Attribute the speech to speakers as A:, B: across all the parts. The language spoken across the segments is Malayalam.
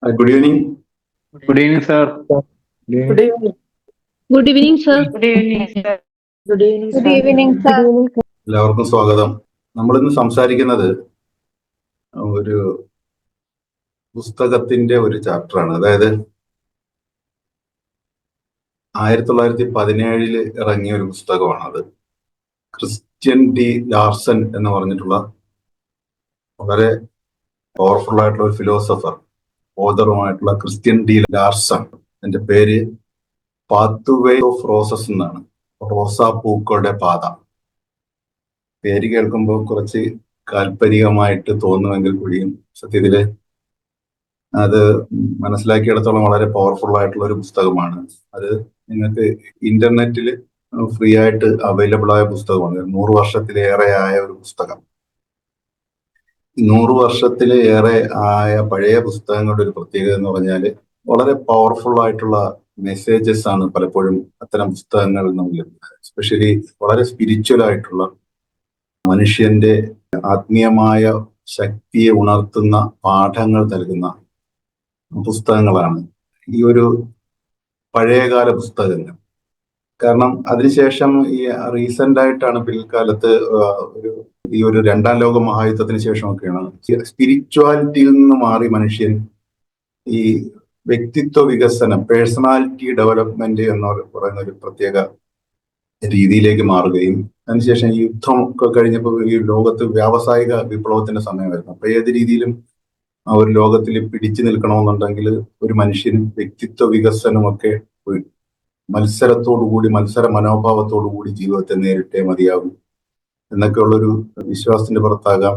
A: Good evening.
B: Good evening, sir.
C: Good evening.
D: Good evening, sir.
E: Good evening, sir.
C: Good evening,
D: Good
C: sir.
D: evening, sir.
A: എല്ലാവർക്കും സ്വാഗതം. നമ്മളിന്ന് സംസാരിക്കുന്നത് ഒരു പുസ്തകത്തിന്റെ ഒരു ചാപ്റ്ററാണ്. അതായത് 1917 ഇറങ്ങിയ ഒരു പുസ്തകമാണത്. ക്രിസ്ത്യൻ ഡി ലാർസൺ എന്ന് പറഞ്ഞിട്ടുള്ള വളരെ പവർഫുൾ ആയിട്ടുള്ള ഒരു ഫിലോസഫർ, ഓതറുമായിട്ടുള്ള ക്രിസ്ത്യൻ ഡി ലാർസൺ. എന്റെ പേര് പാത്വേ ഓഫ് റോസസ് എന്നാണ്. റോസാ പൂക്കളുടെ പാത. പേര് കേൾക്കുമ്പോൾ കുറച്ച് കാൽപ്പനികമായിട്ട് തോന്നുമെങ്കിൽ കൂടിയും സത്യത്തില് അത് മനസ്സിലാക്കിയിടത്തോളം വളരെ പവർഫുൾ ആയിട്ടുള്ള ഒരു പുസ്തകമാണ്. അത് നിങ്ങൾക്ക് ഇന്റർനെറ്റിൽ ഫ്രീ ആയിട്ട് അവൈലബിൾ ആയ പുസ്തകമാണ്. 100 വർഷത്തിലേറെ ആയ ഒരു പുസ്തകം. 100 വർഷത്തിലേറെ ആയ പഴയ പുസ്തകങ്ങളുടെ ഒരു പ്രത്യേകത എന്ന് പറഞ്ഞാൽ വളരെ പവർഫുൾ ആയിട്ടുള്ള മെസ്സേജസ് ആണ് പലപ്പോഴും അത്തരം പുസ്തകങ്ങൾ നമ്മൾ, എസ്പെഷ്യലി വളരെ സ്പിരിച്വൽ ആയിട്ടുള്ള മനുഷ്യന്റെ ആത്മീയമായ ശക്തിയെ ഉണർത്തുന്ന പാഠങ്ങൾ നൽകുന്ന പുസ്തകങ്ങളാണ് ഈ ഒരു പഴയകാല പുസ്തകങ്ങൾ. കാരണം അതിനുശേഷം ഈ റീസെന്റ് ആയിട്ടാണ് പിൽക്കാലത്ത് ഈ ഒരു രണ്ടാം ലോക മഹായുദ്ധത്തിന് ശേഷമൊക്കെയാണ് സ്പിരിച്വാലിറ്റിയിൽ നിന്ന് മാറി മനുഷ്യൻ ഈ വ്യക്തിത്വ വികസനം, പേഴ്സണാലിറ്റി ഡെവലപ്മെന്റ് എന്ന് പറയുന്ന ഒരു പ്രത്യേക രീതിയിലേക്ക് മാറുകയും അതിനുശേഷം ഈ യുദ്ധം ഒക്കെ കഴിഞ്ഞപ്പോൾ ഈ ലോകത്ത് വ്യാവസായിക വിപ്ലവത്തിന്റെ സമയമായിരുന്നു. അപ്പൊ ഏത് രീതിയിലും ആ ഒരു ലോകത്തിൽ പിടിച്ചു നിൽക്കണമെന്നുണ്ടെങ്കിൽ ഒരു മനുഷ്യനും വ്യക്തിത്വ വികസനമൊക്കെ മത്സരത്തോടുകൂടി, മത്സര മനോഭാവത്തോടുകൂടി ജീവിതത്തെ നേരിട്ടേ മതിയാകും എന്നൊക്കെയുള്ളൊരു വിശ്വാസത്തിന്റെ പുറത്താകാം.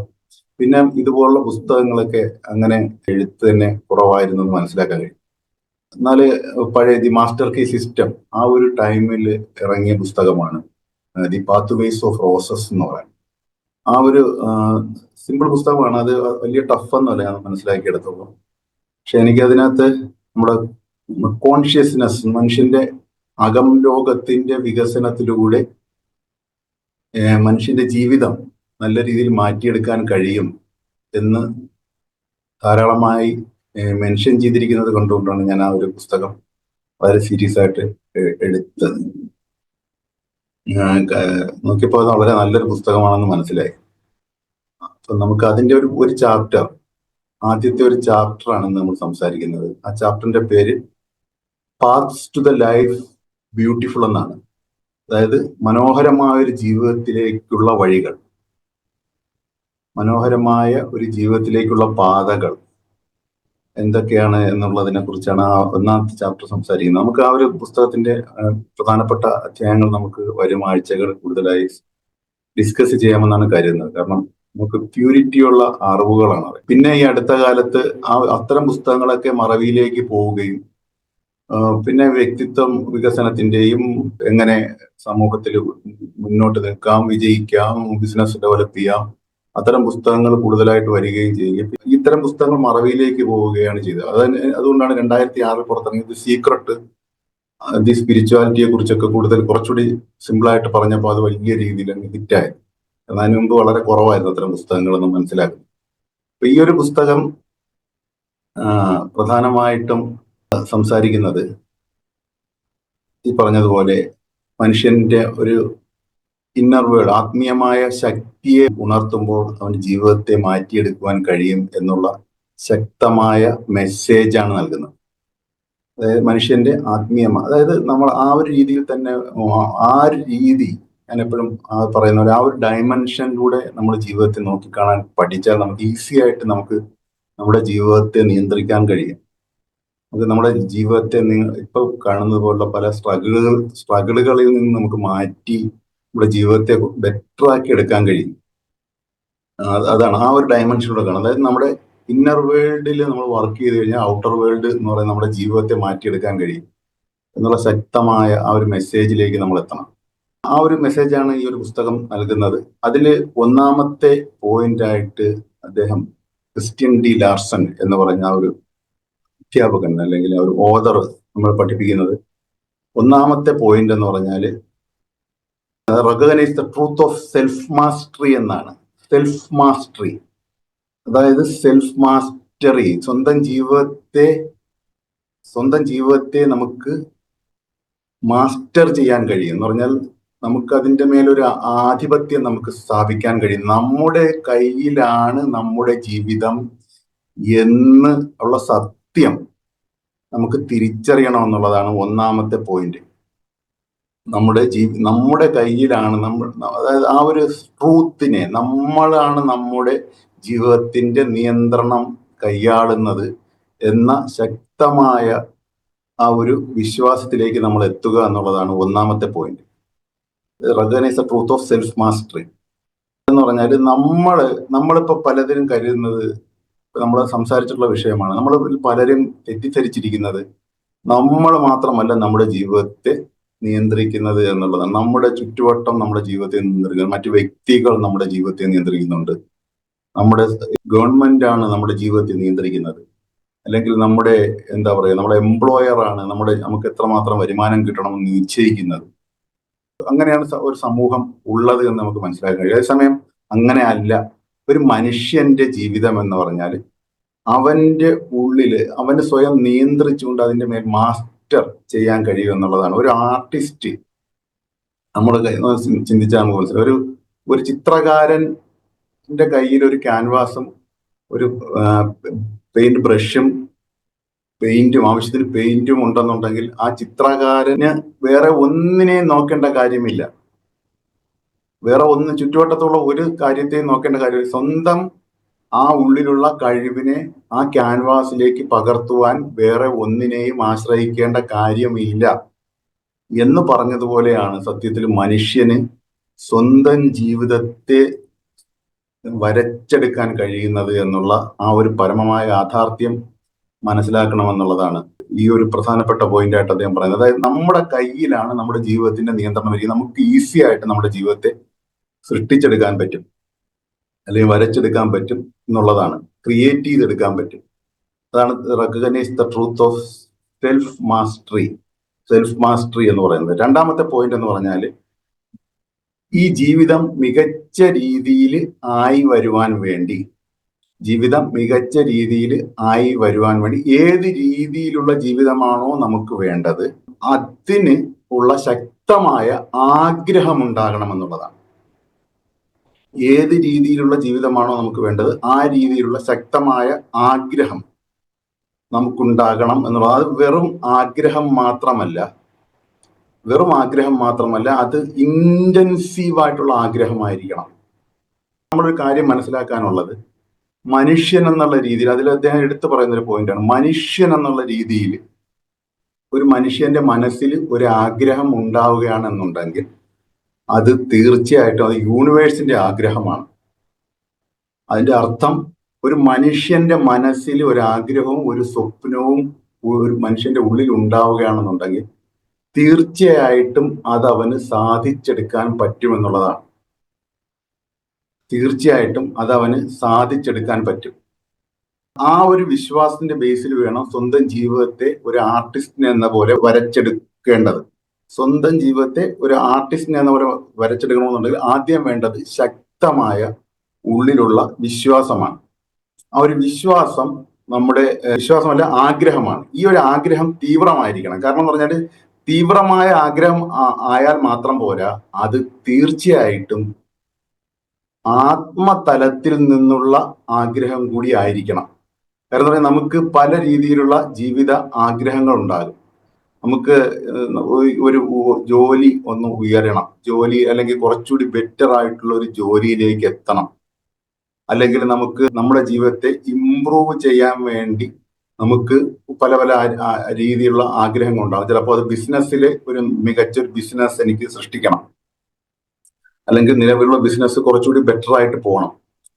A: പിന്നെ ഇതുപോലുള്ള പുസ്തകങ്ങളൊക്കെ അങ്ങനെ എഴുത്ത് തന്നെ കുറവായിരുന്നു എന്ന് മനസ്സിലാക്കാൻ കഴിയും. എന്നാല് പഴയ ദി മാസ്റ്റർ കീ സിസ്റ്റം ആ ഒരു ടൈമിൽ ഇറങ്ങിയ പുസ്തകമാണ് ദി പാത്വേസ് ഓഫ് റോസസ് എന്ന് പറയുന്നത്. ആ ഒരു സിമ്പിൾ പുസ്തകമാണ്. അത് വലിയ ടഫ് ഒന്നുമല്ല ഞാൻ മനസ്സിലാക്കിയെടുത്തോളൂ. പക്ഷെ എനിക്ക് അതിനകത്ത് നമ്മുടെ കോൺഷ്യസ്നെസ്, മനുഷ്യന്റെ അകം ലോകത്തിന്റെ വികസനത്തിലൂടെ മനുഷ്യന്റെ ജീവിതം നല്ല രീതിയിൽ മാറ്റിയെടുക്കാൻ കഴിയും എന്ന് ധാരാളമായി മെൻഷൻ ചെയ്തിരിക്കുന്നത് കൊണ്ടുകൊണ്ടാണ് ഞാൻ ആ ഒരു പുസ്തകം വളരെ സീരിയസ് ആയിട്ട് എടുത്തത്. നോക്കിയപ്പോൾ അത് വളരെ നല്ലൊരു പുസ്തകമാണെന്ന് മനസ്സിലായി. അപ്പൊ നമുക്ക് അതിന്റെ ഒരു ചാപ്റ്റർ, ആദ്യത്തെ ഒരു ചാപ്റ്റർ ആണെന്ന് നമ്മൾ സംസാരിക്കുന്നത്. ആ ചാപ്റ്ററിന്റെ പേര് paths to the life beautiful എന്നാണ്. അതായത് മനോഹരമായ ഒരു ജീവിതത്തിലേക്കുള്ള വഴികൾ, മനോഹരമായ ഒരു ജീവിതത്തിലേക്കുള്ള പാതകൾ എന്തൊക്കെയാണ് എന്നുള്ളതിനെ കുറിച്ചാണ് ആ ഒന്നാമത്തെ ചാപ്റ്റർ സംസാരിക്കുന്നത്. നമുക്ക് ആ ഒരു പുസ്തകത്തിന്റെ പ്രധാനപ്പെട്ട അധ്യായങ്ങൾ നമുക്ക് വരും ആഴ്ചകൾ കൂടുതലായി ഡിസ്കസ് ചെയ്യാമെന്നാണ് കരുതുന്നത്. കാരണം നമുക്ക് പ്യൂരിറ്റിയുള്ള അറിവുകളാണ്. പിന്നെ ഈ അടുത്ത കാലത്ത് അത്തരം പുസ്തകങ്ങളൊക്കെ മറവിയിലേക്ക് പോവുകയും പിന്നെ വ്യക്തിത്വം വികസനത്തിന്റെയും എങ്ങനെ സമൂഹത്തിൽ മുന്നോട്ട് നിൽക്കാം, വിജയിക്കാം, ബിസിനസ് ഡെവലപ്പ് ചെയ്യാം, അത്തരം പുസ്തകങ്ങൾ കൂടുതലായിട്ട് വരികയും ചെയ്യുകയും ഇത്തരം പുസ്തകങ്ങൾ മറവിയിലേക്ക് പോവുകയാണ് ചെയ്തത്. അതുകൊണ്ടാണ് 2006 പുറത്തിറങ്ങിയത് സീക്രട്ട് ദി സ്പിരിച്വാലിറ്റിയെ കുറിച്ചൊക്കെ കുറച്ചുകൂടി സിമ്പിളായിട്ട് പറഞ്ഞപ്പോൾ അത് വലിയ രീതിയിൽ ഹിറ്റായി. അതിന് മുമ്പ് വളരെ കുറവായിരുന്നു അത്തരം പുസ്തകങ്ങളൊന്നും മനസ്സിലാക്കുന്നത്. അപ്പൊ ഈ ഒരു പുസ്തകം പ്രധാനമായിട്ടും സംസാരിക്കുന്നത് ഈ പറഞ്ഞതുപോലെ മനുഷ്യന്റെ ഒരു ഇന്നർ വേൾഡ്, ആത്മീയമായ ശക്തിയെ ഉണർത്തുമ്പോൾ അവന്റെ ജീവിതത്തെ മാറ്റിയെടുക്കുവാൻ കഴിയും എന്നുള്ള ശക്തമായ മെസ്സേജാണ് നൽകുന്നത്. അതായത് മനുഷ്യന്റെ അതായത് നമ്മൾ ആ ഒരു രീതിയിൽ തന്നെ, ആ ഒരു രീതി ഞാൻ എപ്പോഴും പറയുന്ന പോലെ ആ ഒരു ഡയമെൻഷനിലൂടെ നമ്മൾ ജീവിതത്തെ നോക്കിക്കാണാൻ പഠിച്ചാൽ നമുക്ക് ഈസി ആയിട്ട് നമുക്ക് നമ്മുടെ ജീവിതത്തെ നിയന്ത്രിക്കാൻ കഴിയും. നമുക്ക് നമ്മുടെ ജീവിതത്തെ ഇപ്പൊ കാണുന്നത് പോലുള്ള പല സ്ട്രഗിളുകളിൽ നിന്ന് നമുക്ക് മാറ്റി നമ്മുടെ ജീവിതത്തെ ബെറ്റർ ആക്കി എടുക്കാൻ കഴിയും. അതാണ് ആ ഒരു ഡയമെൻഷനിലൂടെ കാണുന്നത്. അതായത് നമ്മുടെ ഇന്നർ വേൾഡിൽ നമ്മൾ വർക്ക് ചെയ്ത് കഴിഞ്ഞാൽ ഔട്ടർ വേൾഡ് എന്ന് പറയുന്നത് നമ്മുടെ ജീവിതത്തെ മാറ്റിയെടുക്കാൻ കഴിയും എന്നുള്ള ശക്തമായ ആ ഒരു മെസ്സേജിലേക്ക് നമ്മൾ എത്തണം. ആ ഒരു മെസ്സേജാണ് ഈ ഒരു പുസ്തകം നൽകുന്നത്. അതിൽ ഒന്നാമത്തെ പോയിന്റ് ആയിട്ട് അദ്ദേഹം ക്രിസ്ത്യൻ ഡി ലാർസൺ എന്ന് പറഞ്ഞ ആ ഒരു അധ്യാപകൻ അല്ലെങ്കിൽ ആ ഒരു ഓതർ നമ്മൾ പഠിപ്പിക്കുന്നത് ഒന്നാമത്തെ പോയിന്റ് എന്ന് പറഞ്ഞാല് recognise the truth of self mastery എന്നാണ്. സെൽഫ് മാസ്റ്ററി, അതായത് സെൽഫ് മാസ്റ്ററി, സ്വന്തം ജീവിതത്തെ നമുക്ക് മാസ്റ്റർ ചെയ്യാൻ കഴിയും എന്ന് പറഞ്ഞാൽ നമുക്ക് അതിൻ്റെ മേലൊരു ആധിപത്യം നമുക്ക് സ്ഥാപിക്കാൻ കഴിയും. നമ്മുടെ കയ്യിലാണ് നമ്മുടെ ജീവിതം എന്ന് ഉള്ള സത്യം നമുക്ക് തിരിച്ചറിയണം എന്നുള്ളതാണ് ഒന്നാമത്തെ പോയിന്റ്. നമ്മുടെ കയ്യിലാണ് അതായത് ആ ഒരു ട്രൂത്തിനെ, നമ്മളാണ് നമ്മുടെ ജീവിതത്തിന്റെ നിയന്ത്രണം കൈയാളുന്നത് എന്ന ശക്തമായ ആ ഒരു വിശ്വാസത്തിലേക്ക് നമ്മൾ എത്തുക എന്നുള്ളതാണ് ഒന്നാമത്തെ point. Recognise the truth of self mastery എന്ന് പറഞ്ഞാൽ നമ്മളിപ്പോ പലതിനും കരുതുന്നത്, നമ്മൾ സംസാരിച്ചിട്ടുള്ള വിഷയമാണ്, നമ്മൾ പലരും തെറ്റിദ്ധരിച്ചിരിക്കുന്നത് നമ്മൾ മാത്രമല്ല നമ്മുടെ ജീവിതത്തെ നിയന്ത്രിക്കുന്നത് എന്നുള്ളതാണ്. നമ്മുടെ ചുറ്റുവട്ടം നമ്മുടെ ജീവിതത്തെ നിയന്ത്രിക്കുന്നത്, മറ്റു വ്യക്തികൾ നമ്മുടെ ജീവിതത്തെ നിയന്ത്രിക്കുന്നുണ്ട്, നമ്മുടെ ഗവൺമെന്റ് ആണ് നമ്മുടെ ജീവിതത്തെ നിയന്ത്രിക്കുന്നത്, അല്ലെങ്കിൽ നമ്മുടെ നമ്മുടെ എംപ്ലോയർ ആണ് നമുക്ക് എത്രമാത്രം വരുമാനം കിട്ടണമെന്ന് നിശ്ചയിക്കുന്നത്. അങ്ങനെയാണ് ഒരു സമൂഹം ഉള്ളത് എന്ന് നമുക്ക് മനസ്സിലാക്കാൻ കഴിയും. അതേസമയം അങ്ങനെ അല്ല. ഒരു മനുഷ്യന്റെ ജീവിതം എന്ന് പറഞ്ഞാൽ അവന്റെ ഉള്ളില് അവന് സ്വയം നിയന്ത്രിച്ചുകൊണ്ട് അതിന്റെ മേൽ മാസ്റ്റർ ചെയ്യാൻ കഴിയും എന്നുള്ളതാണ്. ഒരു ആർട്ടിസ്റ്റ് നമ്മുടെ ചിന്തിച്ചാൽ നമുക്ക് മനസ്സിലാവും. ഒരു ചിത്രകാരന്റെ കയ്യിൽ ഒരു ക്യാൻവാസും ഒരു പെയിന്റ് ബ്രഷും ആവശ്യത്തിന് പെയിന്റും ഉണ്ടെന്നുണ്ടെങ്കിൽ ആ ചിത്രകാരന് വേറെ ഒന്നിനെയും നോക്കേണ്ട കാര്യമില്ല, വേറെ ചുറ്റുവട്ടത്തുള്ള ഒരു കാര്യത്തെയും നോക്കേണ്ട കാര്യമില്ല. സ്വന്തം ആ ഉള്ളിലുള്ള കഴിവിനെ ആ ക്യാൻവാസിലേക്ക് പകർത്തുവാൻ വേറെ ഒന്നിനെയും ആശ്രയിക്കേണ്ട കാര്യമില്ല എന്ന് പറഞ്ഞതുപോലെയാണ് സത്യത്തിൽ മനുഷ്യന് സ്വന്തം ജീവിതത്തെ വരച്ചെടുക്കാൻ കഴിയുന്നത് എന്നുള്ള ആ ഒരു പരമമായ യാഥാർത്ഥ്യം മനസ്സിലാക്കണമെന്നുള്ളതാണ് ഈ ഒരു പ്രധാനപ്പെട്ട പോയിന്റ് ആയിട്ട് അദ്ദേഹം പറയുന്നത്. അതായത് നമ്മുടെ കയ്യിലാണ് നമ്മുടെ ജീവിതത്തിന്റെ നിയന്ത്രണം വരിക. നമുക്ക് ഈസി ആയിട്ട് നമ്മുടെ ജീവിതത്തെ സൃഷ്ടിച്ചെടുക്കാൻ പറ്റും, അല്ലെങ്കിൽ വരച്ചെടുക്കാൻ പറ്റും എന്നുള്ളതാണ്, ക്രിയേറ്റ് ചെയ്തെടുക്കാൻ പറ്റും. അതാണ് recognise the truth of self mastery എന്ന് പറയുന്നത്. രണ്ടാമത്തെ പോയിന്റ് എന്ന് പറഞ്ഞാൽ ഈ ജീവിതം മികച്ച രീതിയിൽ ആയി വരുവാൻ വേണ്ടി ഏത് രീതിയിലുള്ള ജീവിതമാണോ നമുക്ക് വേണ്ടത് അതിന് ഉള്ള ശക്തമായ ആഗ്രഹം ഉണ്ടാകണം എന്നുള്ളതാണ്. ഏത് രീതിയിലുള്ള ജീവിതമാണോ നമുക്ക് വേണ്ടത് ആ രീതിയിലുള്ള ശക്തമായ ആഗ്രഹം നമുക്കുണ്ടാകണം എന്നുള്ളത്. അത് വെറും ആഗ്രഹം മാത്രമല്ല, അത് ഇന്റൻസീവായിട്ടുള്ള ആഗ്രഹമായിരിക്കണം. നമ്മളൊരു കാര്യം മനസ്സിലാക്കാനുള്ളത്, മനുഷ്യൻ എന്നുള്ള രീതിയിൽ, അതിൽ അദ്ദേഹം എടുത്തു പറയുന്ന ഒരു പോയിന്റാണ്, മനുഷ്യൻ എന്നുള്ള രീതിയിൽ ഒരു മനുഷ്യന്റെ മനസ്സിൽ ഒരു ആഗ്രഹം ഉണ്ടാവുകയാണെന്നുണ്ടെങ്കിൽ അത് തീർച്ചയായിട്ടും അത് യൂണിവേഴ്സിന്റെ ആഗ്രഹമാണ്. അതിന്റെ അർത്ഥം ഒരു മനുഷ്യന്റെ മനസ്സിൽ ഒരു ആഗ്രഹവും ഒരു സ്വപ്നവും ഒരു മനുഷ്യന്റെ ഉള്ളിൽ ഉണ്ടാവുകയാണെന്നുണ്ടെങ്കിൽ തീർച്ചയായിട്ടും അത് അവന് സാധിച്ചെടുക്കാൻ പറ്റുമെന്നുള്ളതാണ്. ആ ഒരു വിശ്വാസത്തിന്റെ ബേസിൽ വേണം സ്വന്തം ജീവിതത്തെ ഒരു ആർട്ടിസ്റ്റിനെ എന്ന പോലെ വരച്ചെടുക്കേണ്ടത്. സ്വന്തം ജീവിതത്തെ ഒരു ആർട്ടിസ്റ്റിനെ എന്ന പോലെ വരച്ചെടുക്കണമെന്നുണ്ടെങ്കിൽ ആദ്യം വേണ്ടത് ശക്തമായ ഉള്ളിലുള്ള വിശ്വാസമാണ്. ആ ഒരു വിശ്വാസം വിശ്വാസമല്ല, ആഗ്രഹമാണ്. ഈ ഒരു ആഗ്രഹം തീവ്രമായിരിക്കണം. കാരണം എന്ന് പറഞ്ഞാൽ തീവ്രമായ ആഗ്രഹം ആയാൽ മാത്രം പോരാ, അത് തീർച്ചയായിട്ടും ആത്മതലത്തിൽ നിന്നുള്ള ആഗ്രഹം കൂടി ആയിരിക്കണം. കാരണം പറയാം, നമുക്ക് പല രീതിയിലുള്ള ജീവിത ആഗ്രഹങ്ങൾ ഉണ്ടാകും. നമുക്ക് ഒരു ജോലി ഒന്ന് ഉയരണം, അല്ലെങ്കിൽ കുറച്ചുകൂടി ബെറ്റർ ആയിട്ടുള്ള ഒരു ജോലിയിലേക്ക് എത്തണം, അല്ലെങ്കിൽ നമുക്ക് നമ്മുടെ ജീവിതത്തെ ഇംപ്രൂവ് ചെയ്യാൻ വേണ്ടി നമുക്ക് പല രീതിയിലുള്ള ആഗ്രഹങ്ങൾ ഉണ്ടാകും. ചിലപ്പോൾ അത് ബിസിനസ്സിൽ ഒരു മികച്ചൊരു ബിസിനസ് എനിക്ക് സൃഷ്ടിക്കണം, അല്ലെങ്കിൽ നിലവിലുള്ള ബിസിനസ് കുറച്ചുകൂടി ബെറ്റർ ആയിട്ട് പോകണം,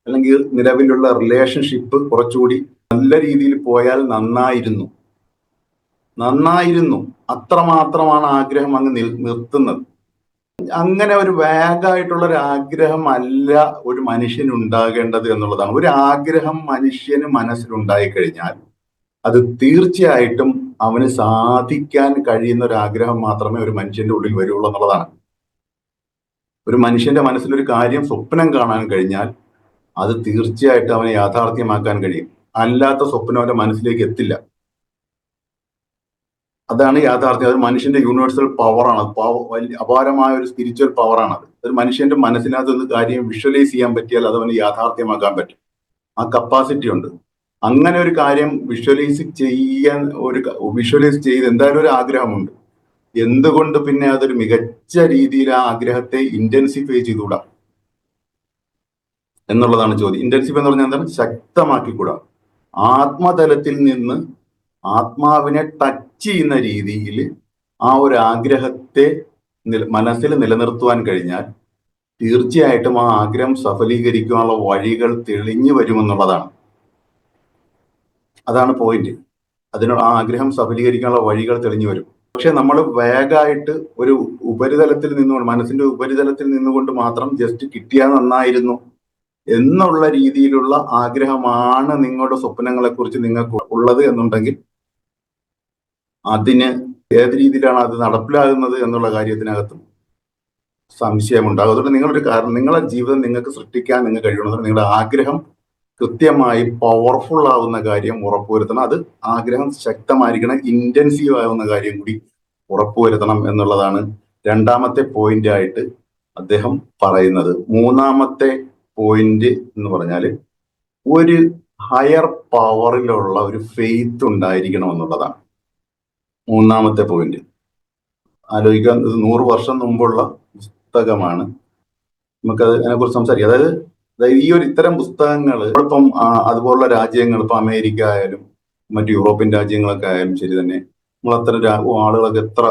A: അല്ലെങ്കിൽ നിലവിലുള്ള റിലേഷൻഷിപ്പ് കുറച്ചുകൂടി നല്ല രീതിയിൽ പോയാൽ നന്നായിരുന്നു അത്രമാത്രമാണ് ആഗ്രഹം അങ്ങ് നിർത്തുന്നത്. അങ്ങനെ ഒരു വേഗമായിട്ടുള്ള ഒരു ആഗ്രഹം അല്ല ഒരു മനുഷ്യന് ഉണ്ടാകേണ്ടത് എന്നുള്ളതാണ്. ഒരു ആഗ്രഹം മനുഷ്യന് മനസ്സിലുണ്ടായി കഴിഞ്ഞാൽ അത് തീർച്ചയായിട്ടും അവന് സാധിക്കാൻ കഴിയുന്ന ഒരു ആഗ്രഹം മാത്രമേ ഒരു മനുഷ്യന്റെ ഉള്ളിൽ വരുള്ളൂ എന്നുള്ളതാണ്. ഒരു മനുഷ്യന്റെ മനസ്സിലൊരു കാര്യം സ്വപ്നം കാണാൻ കഴിഞ്ഞാൽ അത് തീർച്ചയായിട്ടും അവനെ യാഥാർത്ഥ്യമാക്കാൻ കഴിയും. അല്ലാത്ത സ്വപ്നം അവന്റെ മനസ്സിലേക്ക് എത്തില്ല. അതാണ് യാഥാർത്ഥ്യം. അത് മനുഷ്യന്റെ യൂണിവേഴ്സൽ പവറാണ്. വലിയ അപാരമായ ഒരു സ്പിരിച്വൽ പവറാണ്. ഒരു മനുഷ്യന്റെ മനസ്സിനകത്ത് ഒരു കാര്യം വിഷ്വലൈസ് ചെയ്യാൻ പറ്റിയാൽ അത് അവന് യാഥാർത്ഥ്യമാക്കാൻ പറ്റും. ആ കപ്പാസിറ്റി ഉണ്ട്. അങ്ങനെ ഒരു കാര്യം വിഷ്വലൈസ് ചെയ്ത് എന്തായാലും ഒരു ആഗ്രഹമുണ്ട്. എന്തുകൊണ്ട് പിന്നെ അതൊരു മികച്ച രീതിയിൽ ആ ആഗ്രഹത്തെ ഇന്റൻസിഫൈ ചെയ്തുകൂടാ എന്നുള്ളതാണ് ചോദ്യം. ഇന്റൻസിഫൈ എന്ന് പറഞ്ഞാൽ എന്താണ്? ശക്തമാക്കിക്കൂടാ. ആത്മതലത്തിൽ നിന്ന് ആത്മാവിനെ ടച്ച് ചെയ്യുന്ന രീതിയിൽ ആ ഒരു ആഗ്രഹത്തെ മനസ്സിൽ നിലനിർത്തുവാൻ കഴിഞ്ഞാൽ തീർച്ചയായിട്ടും ആ ആഗ്രഹം സഫലീകരിക്കാനുള്ള വഴികൾ തെളിഞ്ഞു വരുമെന്നുള്ളതാണ്. അതാണ് പോയിന്റ്. ആ ആഗ്രഹം സഫലീകരിക്കാനുള്ള വഴികൾ തെളിഞ്ഞു വരും. പക്ഷെ നമ്മൾ വേഗമായിട്ട് ഒരു ഉപരിതലത്തിൽ നിന്നുകൊണ്ട്, മനസ്സിന്റെ ഉപരിതലത്തിൽ നിന്നുകൊണ്ട് മാത്രം ജസ്റ്റ് കിട്ടിയാൽ നന്നായിരുന്നു എന്നുള്ള രീതിയിലുള്ള ആഗ്രഹമാണ് നിങ്ങളുടെ സ്വപ്നങ്ങളെ കുറിച്ച് നിങ്ങൾക്ക് ഉള്ളത് എന്നുണ്ടെങ്കിൽ അതിന് ഏത് രീതിയിലാണ് അത് നടപ്പിലാകുന്നത് എന്നുള്ള കാര്യത്തിനകത്തും സംശയമുണ്ടാകും. അതുകൊണ്ട് നിങ്ങളുടെ ജീവിതം നിങ്ങൾക്ക് സൃഷ്ടിക്കാൻ നിങ്ങൾക്ക് കഴിയണം. നിങ്ങളുടെ ആഗ്രഹം കൃത്യമായി പവർഫുൾ ആവുന്ന കാര്യം ഉറപ്പുവരുത്തണം. അത് ആഗ്രഹം ശക്തമായിരിക്കണം, ഇന്റൻസീവ് ആവുന്ന കാര്യം കൂടി ഉറപ്പുവരുത്തണം എന്നുള്ളതാണ് രണ്ടാമത്തെ പോയിന്റ് ആയിട്ട് അദ്ദേഹം പറയുന്നത്. മൂന്നാമത്തെ പോയിന്റ് എന്ന് പറഞ്ഞാൽ ഒരു ഹയർ പവറിലുള്ള ഒരു ഫെയ്ത്ത് ഉണ്ടായിരിക്കണം എന്നുള്ളതാണ് മൂന്നാമത്തെ പോയിന്റ്. ആലോചിക്കാൻ, ഇത് 100 വർഷം മുമ്പുള്ള പുസ്തകമാണ്. നമുക്കത് അതിനെക്കുറിച്ച് സംസാരിക്കാം. അതായത് ഈ ഇത്തരം പുസ്തകങ്ങൾ ഇപ്പം അതുപോലുള്ള രാജ്യങ്ങൾ, ഇപ്പൊ അമേരിക്ക ആയാലും മറ്റു യൂറോപ്യൻ രാജ്യങ്ങളൊക്കെ ആയാലും ശരി തന്നെ, നമ്മൾ അത്തരം ആളുകളൊക്കെ എത്ര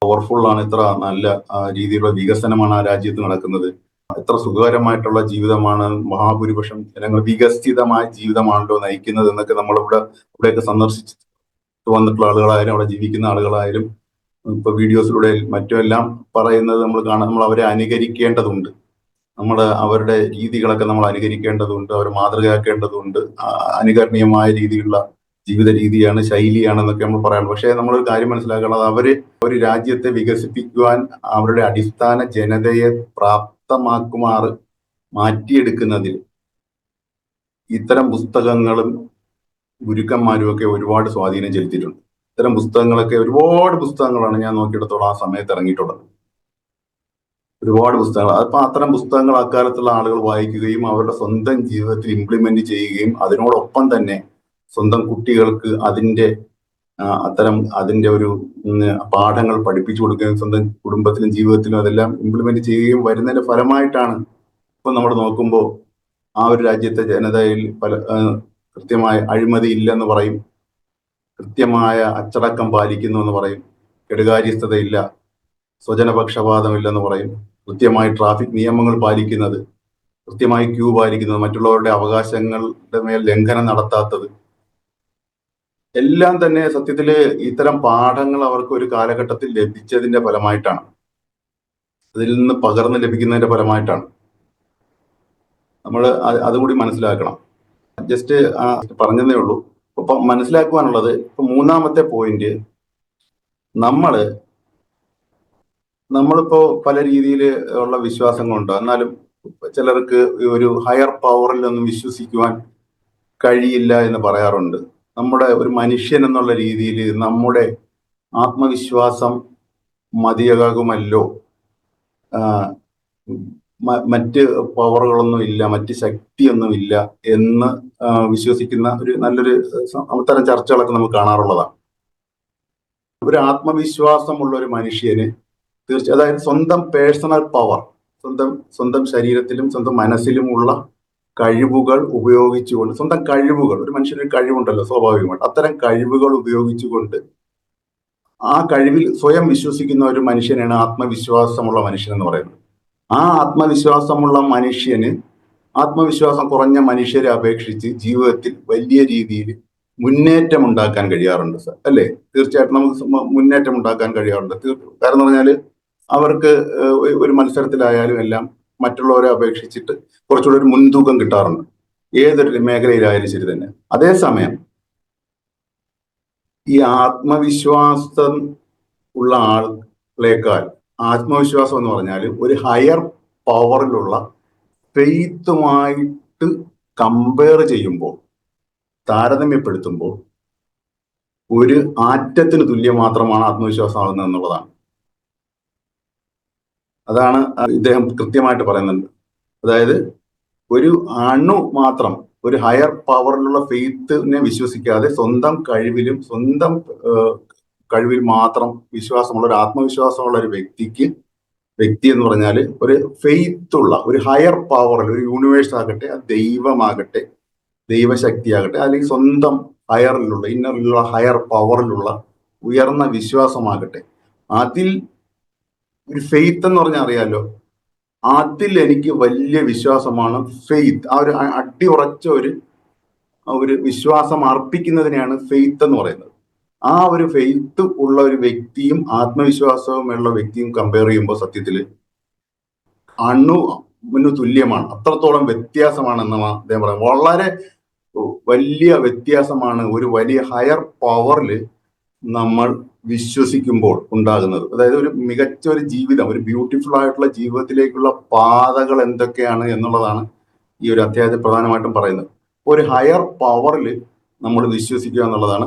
A: പവർഫുൾ ആണ്, എത്ര നല്ല രീതിയിലുള്ള വികസനമാണ് ആ രാജ്യത്ത് നടക്കുന്നത്, എത്ര സുഖകരമായിട്ടുള്ള ജീവിതമാണ് മഹാഭൂരിപക്ഷം ജനങ്ങൾ, വികസിതമായ ജീവിതമാണല്ലോ നയിക്കുന്നത് എന്നൊക്കെ ഇവിടെയൊക്കെ സന്ദർശിച്ച് വന്നിട്ടുള്ള ആളുകളായാലും അവിടെ ജീവിക്കുന്ന ആളുകളായാലും ഇപ്പൊ വീഡിയോസിലൂടെ മറ്റുമെല്ലാം പറയുന്നത് നമ്മൾ അവരെ അനുകരിക്കേണ്ടതുണ്ട്. അവരുടെ രീതികളൊക്കെ നമ്മൾ അനുകരിക്കേണ്ടതുണ്ട്, അവർ മാതൃകയാക്കേണ്ടതുണ്ട്. അനുകരണീയമായ രീതിയിലുള്ള ജീവിത രീതിയാണ്, ശൈലിയാണെന്നൊക്കെ നമ്മൾ പറയാം. പക്ഷേ നമ്മളൊരു കാര്യം മനസ്സിലാക്കേണ്ടത്, ഒരു രാജ്യത്തെ വികസിപ്പിക്കുവാൻ അവരുടെ അടിസ്ഥാന ജനതയെ പ്രാപ്തമാക്കുമാറ് മാറ്റിയെടുക്കുന്നതിൽ ഇത്തരം പുസ്തകങ്ങളും ഗുരുക്കന്മാരും ഒക്കെ ഒരുപാട് സ്വാധീനം ചെലുത്തിയിട്ടുണ്ട്. ഇത്തരം പുസ്തകങ്ങളൊക്കെ ഒരുപാട് പുസ്തകങ്ങളാണ് ഞാൻ നോക്കിയെടുത്തോളം ആ സമയത്ത് ഇറങ്ങിയിട്ടുള്ളത്. ഒരുപാട് പുസ്തകങ്ങൾ. അപ്പൊ അത്തരം പുസ്തകങ്ങൾ അക്കാലത്തുള്ള ആളുകൾ വായിക്കുകയും അവരുടെ സ്വന്തം ജീവിതത്തിൽ ഇംപ്ലിമെന്റ് ചെയ്യുകയും അതിനോടൊപ്പം തന്നെ സ്വന്തം കുട്ടികൾക്ക് അതിന്റെ ഒരു പാഠങ്ങൾ പഠിപ്പിച്ചു കൊടുക്കുകയും സ്വന്തം കുടുംബത്തിലും ജീവിതത്തിലും അതെല്ലാം ഇംപ്ലിമെന്റ് ചെയ്യുകയും വരുന്നതിന്റെ ഫലമായിട്ടാണ് ഇപ്പൊ നമ്മൾ നോക്കുമ്പോൾ ആ ഒരു രാജ്യത്തെ ജനതയിൽ കൃത്യമായ അഴിമതി ഇല്ലെന്ന് പറയും, കൃത്യമായ അച്ചടക്കം പാലിക്കുന്നു എന്ന് പറയും, കെടുകാര്യസ്ഥതയില്ല, സ്വജനപക്ഷപാതമില്ലെന്ന് പറയും, കൃത്യമായി ട്രാഫിക് നിയമങ്ങൾ പാലിക്കുന്നത്, കൃത്യമായി ക്യൂ പാലിക്കുന്നത്, മറ്റുള്ളവരുടെ അവകാശങ്ങളുടെ മേൽ ലംഘനം നടത്താത്തത്, എല്ലാം തന്നെ സത്യത്തില് ഇത്തരം പാഠങ്ങൾ അവർക്ക് ഒരു കാലഘട്ടത്തിൽ ലഭിച്ചതിന്റെ ഫലമായിട്ടാണ്, അതിൽ നിന്ന് പകർന്ന് ലഭിക്കുന്നതിന്റെ ഫലമായിട്ടാണ്. നമ്മൾ അതുകൂടി മനസ്സിലാക്കണം. ജസ്റ്റ് പറഞ്ഞതേ ഉള്ളൂ. ഇപ്പൊ മനസ്സിലാക്കുവാനുള്ളത്, ഇപ്പൊ മൂന്നാമത്തെ പോയിന്റ്, നമ്മളിപ്പോ പല രീതിയിൽ ഉള്ള വിശ്വാസങ്ങളുണ്ട്. എന്നാലും ചിലർക്ക് ഒരു ഹയർ പവറിലൊന്നും വിശ്വസിക്കുവാൻ കഴിയില്ല എന്ന് പറയാറുണ്ട്. നമ്മുടെ ഒരു മനുഷ്യൻ എന്നുള്ള രീതിയിൽ നമ്മുടെ ആത്മവിശ്വാസം മതിയാകുമല്ലോ, മറ്റ് പവറുകളൊന്നും ഇല്ല, മറ്റ് ശക്തിയൊന്നും ഇല്ല എന്ന് വിശ്വസിക്കുന്ന ഒരു നല്ലൊരു അത്തരം ചർച്ചകളൊക്കെ നമുക്ക് കാണാറുള്ളതാണ്. ഒരു ആത്മവിശ്വാസമുള്ള ഒരു മനുഷ്യന് അതായത് സ്വന്തം പേഴ്സണൽ പവർ, സ്വന്തം ശരീരത്തിലും സ്വന്തം മനസ്സിലുമുള്ള കഴിവുകൾ ഉപയോഗിച്ചുകൊണ്ട്, സ്വന്തം കഴിവുകൾ, ഒരു മനുഷ്യന് കഴിവുണ്ടല്ലോ സ്വാഭാവികമായിട്ട്, അത്തരം കഴിവുകൾ ഉപയോഗിച്ചുകൊണ്ട് ആ കഴിവിൽ സ്വയം വിശ്വസിക്കുന്ന ഒരു മനുഷ്യനാണ് ആത്മവിശ്വാസമുള്ള മനുഷ്യൻ എന്ന് പറയുന്നത്. ആ ആത്മവിശ്വാസമുള്ള മനുഷ്യന് ആത്മവിശ്വാസം കുറഞ്ഞ മനുഷ്യരെ അപേക്ഷിച്ച് ജീവിതത്തിൽ വലിയ രീതിയിൽ മുന്നേറ്റം ഉണ്ടാക്കാൻ കഴിയാറുണ്ട് സാർ, അല്ലേ? തീർച്ചയായിട്ടും നമുക്ക് മുന്നേറ്റം ഉണ്ടാക്കാൻ കഴിയാറുണ്ട്. കാരണം എന്ന് പറഞ്ഞാൽ അവർക്ക് ഒരു മത്സരത്തിലായാലും എല്ലാം മറ്റുള്ളവരെ അപേക്ഷിച്ചിട്ട് കുറച്ചുകൂടി ഒരു മുൻതൂക്കം കിട്ടാറുണ്ട്, ഏതൊരു മേഖലയിലായാലും ശരി തന്നെ. അതേസമയം ഈ ആത്മവിശ്വാസം ഉള്ള ആളുകളേക്കാൾ, ആത്മവിശ്വാസം എന്ന് പറഞ്ഞാൽ ഒരു ഹയർ പവറിലുള്ള ഫെയ്ത്തുമായിട്ട് കമ്പയർ ചെയ്യുമ്പോൾ താരതമ്യപ്പെടുത്തുമ്പോൾ ഒരു ആറ്റത്തിന് തുല്യം മാത്രമാണ് ആത്മവിശ്വാസം ആകുന്നത് എന്നുള്ളതാണ്. അതാണ് ഇദ്ദേഹം കൃത്യമായിട്ട് പറയുന്നുണ്ട്. അതായത് ഒരു അണു മാത്രം, ഒരു ഹയർ പവറിലുള്ള ഫെയ്ത്തിനെ വിശ്വസിക്കാതെ സ്വന്തം കഴിവിലും സ്വന്തം കഴിവിൽ മാത്രം വിശ്വാസമുള്ള ഒരു ആത്മവിശ്വാസമുള്ള ഒരു വ്യക്തി എന്ന് പറഞ്ഞാൽ ഒരു ഫെയ്ത്ത് ഉള്ള ഒരു ഹയർ പവറിൽ, ഒരു യൂണിവേഴ്സ് ആകട്ടെ, ദൈവമാകട്ടെ, ദൈവശക്തിയാകട്ടെ, അല്ലെങ്കിൽ സ്വന്തം ഹയറിലുള്ള ഇന്നറിലുള്ള ഹയർ പവറിലുള്ള ഉയർന്ന വിശ്വാസമാകട്ടെ, അതിൽ ഒരു ഫെയ്ത്ത് എന്ന് പറഞ്ഞാൽ അറിയാലോ, അതിൽ എനിക്ക് വലിയ വിശ്വാസമാണ് ഫെയ്ത്ത്. ആ ഒരു അടിയുറച്ച ഒരു വിശ്വാസം അർപ്പിക്കുന്നതിനെയാണ് ഫെയ്ത്ത് എന്ന് പറയുന്നത്. ആ ഒരു ഫെയ്ത്ത് ഉള്ള ഒരു വ്യക്തിയും ആത്മവിശ്വാസവുമുള്ള വ്യക്തിയും കമ്പയർ ചെയ്യുമ്പോൾ സത്യത്തിൽ അണുവിന് തുല്യമാണ്. അത്രത്തോളം വ്യത്യാസമാണെന്ന് അദ്ദേഹം പറയാം. വളരെ വലിയ വ്യത്യാസമാണ് ഒരു വലിയ ഹയർ പവറിൽ നമ്മൾ വിശ്വസിക്കുമ്പോൾ ഉണ്ടാകുന്നത്. അതായത് ഒരു മികച്ച ഒരു ജീവിതം, ഒരു ബ്യൂട്ടിഫുൾ ആയിട്ടുള്ള ജീവിതത്തിലേക്കുള്ള പാതകൾ എന്തൊക്കെയാണ് എന്നുള്ളതാണ് ഈ ഒരു അധ്യായത്തിൽ പ്രധാനമായിട്ടും പറയുന്നത്. ഒരു ഹയർ പവറിൽ നമ്മൾ വിശ്വസിക്കുക എന്നുള്ളതാണ്.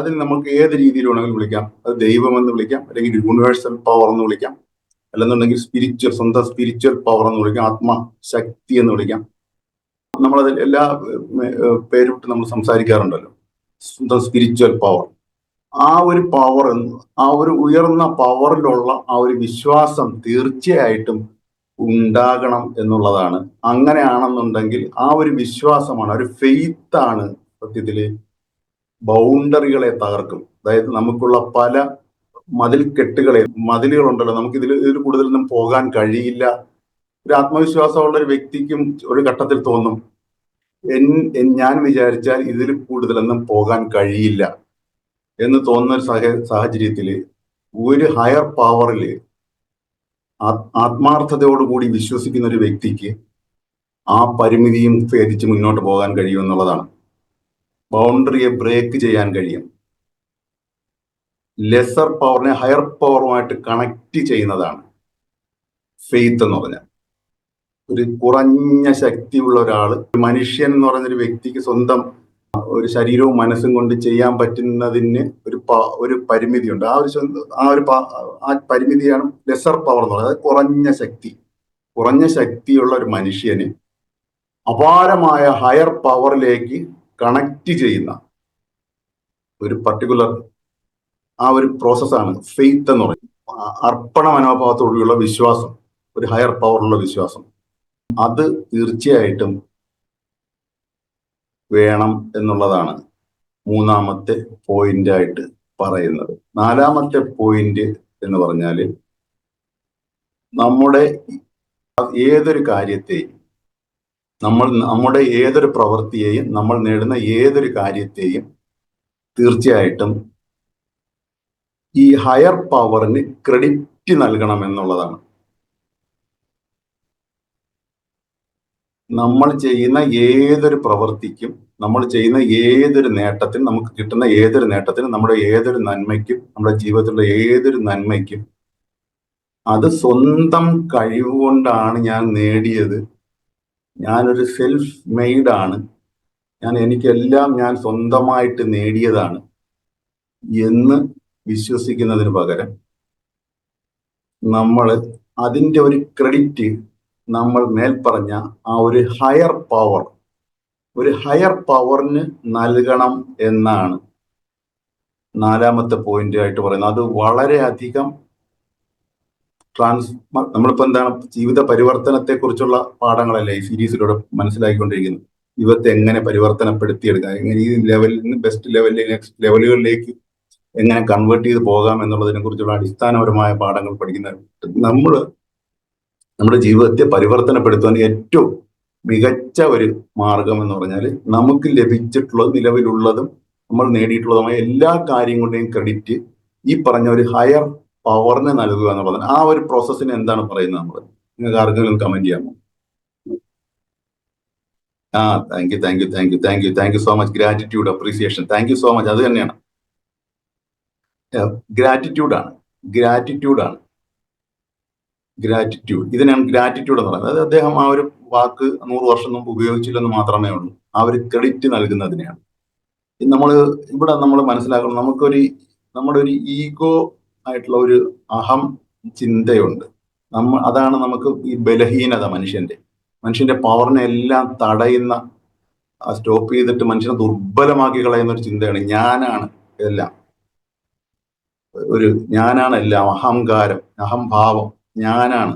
A: അതിന് നമുക്ക് ഏത് രീതിയിൽ വേണമെങ്കിലും വിളിക്കാം. അത് ദൈവമെന്ന് വിളിക്കാം, അല്ലെങ്കിൽ യൂണിവേഴ്സൽ പവർ എന്ന് വിളിക്കാം, അല്ലെന്നുണ്ടെങ്കിൽ സ്വന്തം സ്പിരിച്വൽ പവർ എന്ന് വിളിക്കാം, ആത്മശക്തി എന്ന് വിളിക്കാം. നമ്മളതിൽ എല്ലാ പേരിട്ട് നമ്മൾ സംസാരിക്കാറുണ്ടല്ലോ. സ്വന്തം സ്പിരിച്വൽ പവർ, ആ ഒരു പവർ, ആ ഒരു ഉയർന്ന പവറിലുള്ള ആ ഒരു വിശ്വാസം തീർച്ചയായിട്ടും ഉണ്ടാകണം എന്നുള്ളതാണ്. അങ്ങനെയാണെന്നുണ്ടെങ്കിൽ ആ ഒരു വിശ്വാസമാണ്, ഒരു ഫെയ്ത്ത് ആണ് സത്യത്തില് ബൗണ്ടറികളെ തകർക്കും. അതായത് നമുക്കുള്ള പല മതിലുകളുണ്ടല്ലോ, നമുക്ക് ഇതിൽ കൂടുതലൊന്നും പോകാൻ കഴിയില്ല. ഒരു ആത്മവിശ്വാസമുള്ള ഒരു വ്യക്തിക്കും ഒരു ഘട്ടത്തിൽ തോന്നും, ഞാൻ വിചാരിച്ചാൽ ഇതിൽ കൂടുതലൊന്നും പോകാൻ കഴിയില്ല എന്ന് തോന്നുന്ന ഒരു സാഹചര്യത്തിൽ ഒരു ഹയർ പവറിൽ ആത്മാർത്ഥതയോടുകൂടി വിശ്വസിക്കുന്ന ഒരു വ്യക്തിക്ക് ആ പരിമിതിയും ഭേദിച്ച് മുന്നോട്ട് പോകാൻ കഴിയും എന്നുള്ളതാണ്. ബൗണ്ടറിയെ ബ്രേക്ക് ചെയ്യാൻ കഴിയും. ലെസർ പവറിനെ ഹയർ പവറുമായിട്ട് കണക്ട് ചെയ്യുന്നതാണ് ഫെയ്ത്ത് എന്ന് പറഞ്ഞാൽ. ഒരു കുറഞ്ഞ ശക്തിയുള്ള ഒരാള്, മനുഷ്യൻ എന്ന് പറയുന്നൊരു വ്യക്തിക്ക് സ്വന്തം ഒരു ശരീരവും മനസ്സും കൊണ്ട് ചെയ്യാൻ പറ്റുന്നതിന് ഒരു പരിമിതിയുണ്ട്. ആ പരിമിതിയാണ് ലെസർ പവർ എന്ന് പറയുന്നത്. കുറഞ്ഞ ശക്തിയുള്ള ഒരു മനുഷ്യന് അപാരമായ ഹയർ പവറിലേക്ക് കണക്ട് ചെയ്യുന്ന ഒരു പർട്ടിക്കുലർ ആ ഒരു പ്രോസസ്സാണ് ഫെയ്ത്ത് എന്ന് പറയുന്നത്. അർപ്പണ മനോഭാവത്തോടുള്ള വിശ്വാസം, ഒരു ഹയർ പവറുള്ള വിശ്വാസം, അത് തീർച്ചയായിട്ടും വേണം എന്നുള്ളതാണ് മൂന്നാമത്തെ പോയിന്റ് ആയിട്ട് പറയുന്നത്. നാലാമത്തെ പോയിന്റ് എന്ന് പറഞ്ഞാൽ നമ്മുടെ ഏതൊരു കാര്യത്തെയും, നമ്മുടെ ഏതൊരു പ്രവൃത്തിയെയും, നമ്മൾ നേടുന്ന ഏതൊരു കാര്യത്തെയും തീർച്ചയായിട്ടും ഈ ഹയർ പവറിന് ക്രെഡിറ്റ് നൽകണം എന്നുള്ളതാണ്. നമ്മൾ ചെയ്യുന്ന ഏതൊരു പ്രവൃത്തിക്കും, നമ്മൾ ചെയ്യുന്ന ഏതൊരു നേട്ടത്തിനും, നമുക്ക് കിട്ടുന്ന ഏതൊരു നേട്ടത്തിനും, നമ്മുടെ ഏതൊരു നന്മയ്ക്കും, നമ്മുടെ ജീവിതത്തിലുള്ള ഏതൊരു നന്മയ്ക്കും അത് സ്വന്തം കഴിവുകൊണ്ടാണ് ഞാൻ നേടിയത്, ഞാനൊരു സെൽഫ് മെയ്ഡ് ആണ്, എനിക്കെല്ലാം ഞാൻ സ്വന്തമായിട്ട് നേടിയതാണ് എന്ന് വിശ്വസിക്കുന്നതിന് പകരം നമ്മൾ അതിൻ്റെ ഒരു ക്രെഡിറ്റ് നമ്മൾ മേൽപ്പറഞ്ഞ ആ ഒരു ഹയർ പവറിന് നൽകണം എന്നാണ് നാലാമത്തെ പോയിന്റ് ആയിട്ട് പറയുന്നത്. അത് വളരെയധികം നമ്മളിപ്പോ എന്താണ്, ജീവിത പരിവർത്തനത്തെ കുറിച്ചുള്ള പാഠങ്ങളല്ലേ ഈ സീരീസിലൂടെ മനസ്സിലാക്കിക്കൊണ്ടിരിക്കുന്നത്. ജീവിതത്തെ എങ്ങനെ പരിവർത്തനപ്പെടുത്തിയെടുക്കാം, എങ്ങനെ ഈ ലെവലിൽ നിന്ന് ബെസ്റ്റ് നെക്സ്റ്റ് ലെവലുകളിലേക്ക് എങ്ങനെ കൺവേർട്ട് ചെയ്ത് പോകാം എന്നുള്ളതിനെ കുറിച്ചുള്ള അടിസ്ഥാനപരമായ പാഠങ്ങൾ പഠിക്കുന്ന നമ്മുടെ ജീവിതത്തെ പരിവർത്തനപ്പെടുത്താൻ ഏറ്റവും മികച്ച ഒരു മാർഗം എന്ന് പറഞ്ഞാൽ നമുക്ക് ലഭിച്ചിട്ടുള്ളതും നിലവിലുള്ളതും നമ്മൾ നേടിയിട്ടുള്ളതുമായ എല്ലാ കാര്യങ്ങളുടെയും ക്രെഡിറ്റ് ഈ പറഞ്ഞ ഒരു ഹയർ പവറിന് നൽകുക എന്നുള്ളതാണ്. ആ ഒരു പ്രോസസ്സിന് എന്താണ് പറയുന്നത് നമ്മൾ? നിങ്ങൾക്ക് ആർക്കെങ്കിലും കമന്റ് ചെയ്യാമോ? Thank you so much. Gratitude, appreciation, thank you so much. അത് തന്നെയാണ്, ഗ്രാറ്റിറ്റ്യൂഡ്. ഇതിനാണ് ഗ്രാറ്റിറ്റ്യൂഡ് എന്ന് പറയുന്നത്. അതായത് അദ്ദേഹം ആ ഒരു വാക്ക് 100 വർഷം മുമ്പ് ഉപയോഗിച്ചില്ലെന്ന് മാത്രമേ ഉള്ളൂ. ആ ഒരു ക്രെഡിറ്റ് നൽകുന്നതിനെയാണ്. നമ്മൾ ഇവിടെ നമ്മൾ മനസ്സിലാക്കണം, നമ്മുടെ ഒരു ഈഗോ ആയിട്ടുള്ള ഒരു അഹം ചിന്തയുണ്ട്. അതാണ് നമുക്ക് ഈ ബലഹീനത, മനുഷ്യന്റെ പവറിനെ എല്ലാം തടയുന്ന, സ്റ്റോപ്പ് ചെയ്തിട്ട് മനുഷ്യനെ ദുർബലമാക്കി കളയുന്ന ഒരു ചിന്തയാണ് ഞാനാണ് എല്ലാം. ഞാനാണ് എല്ലാം, അഹങ്കാരം, അഹംഭാവം, ഞാനാണ്.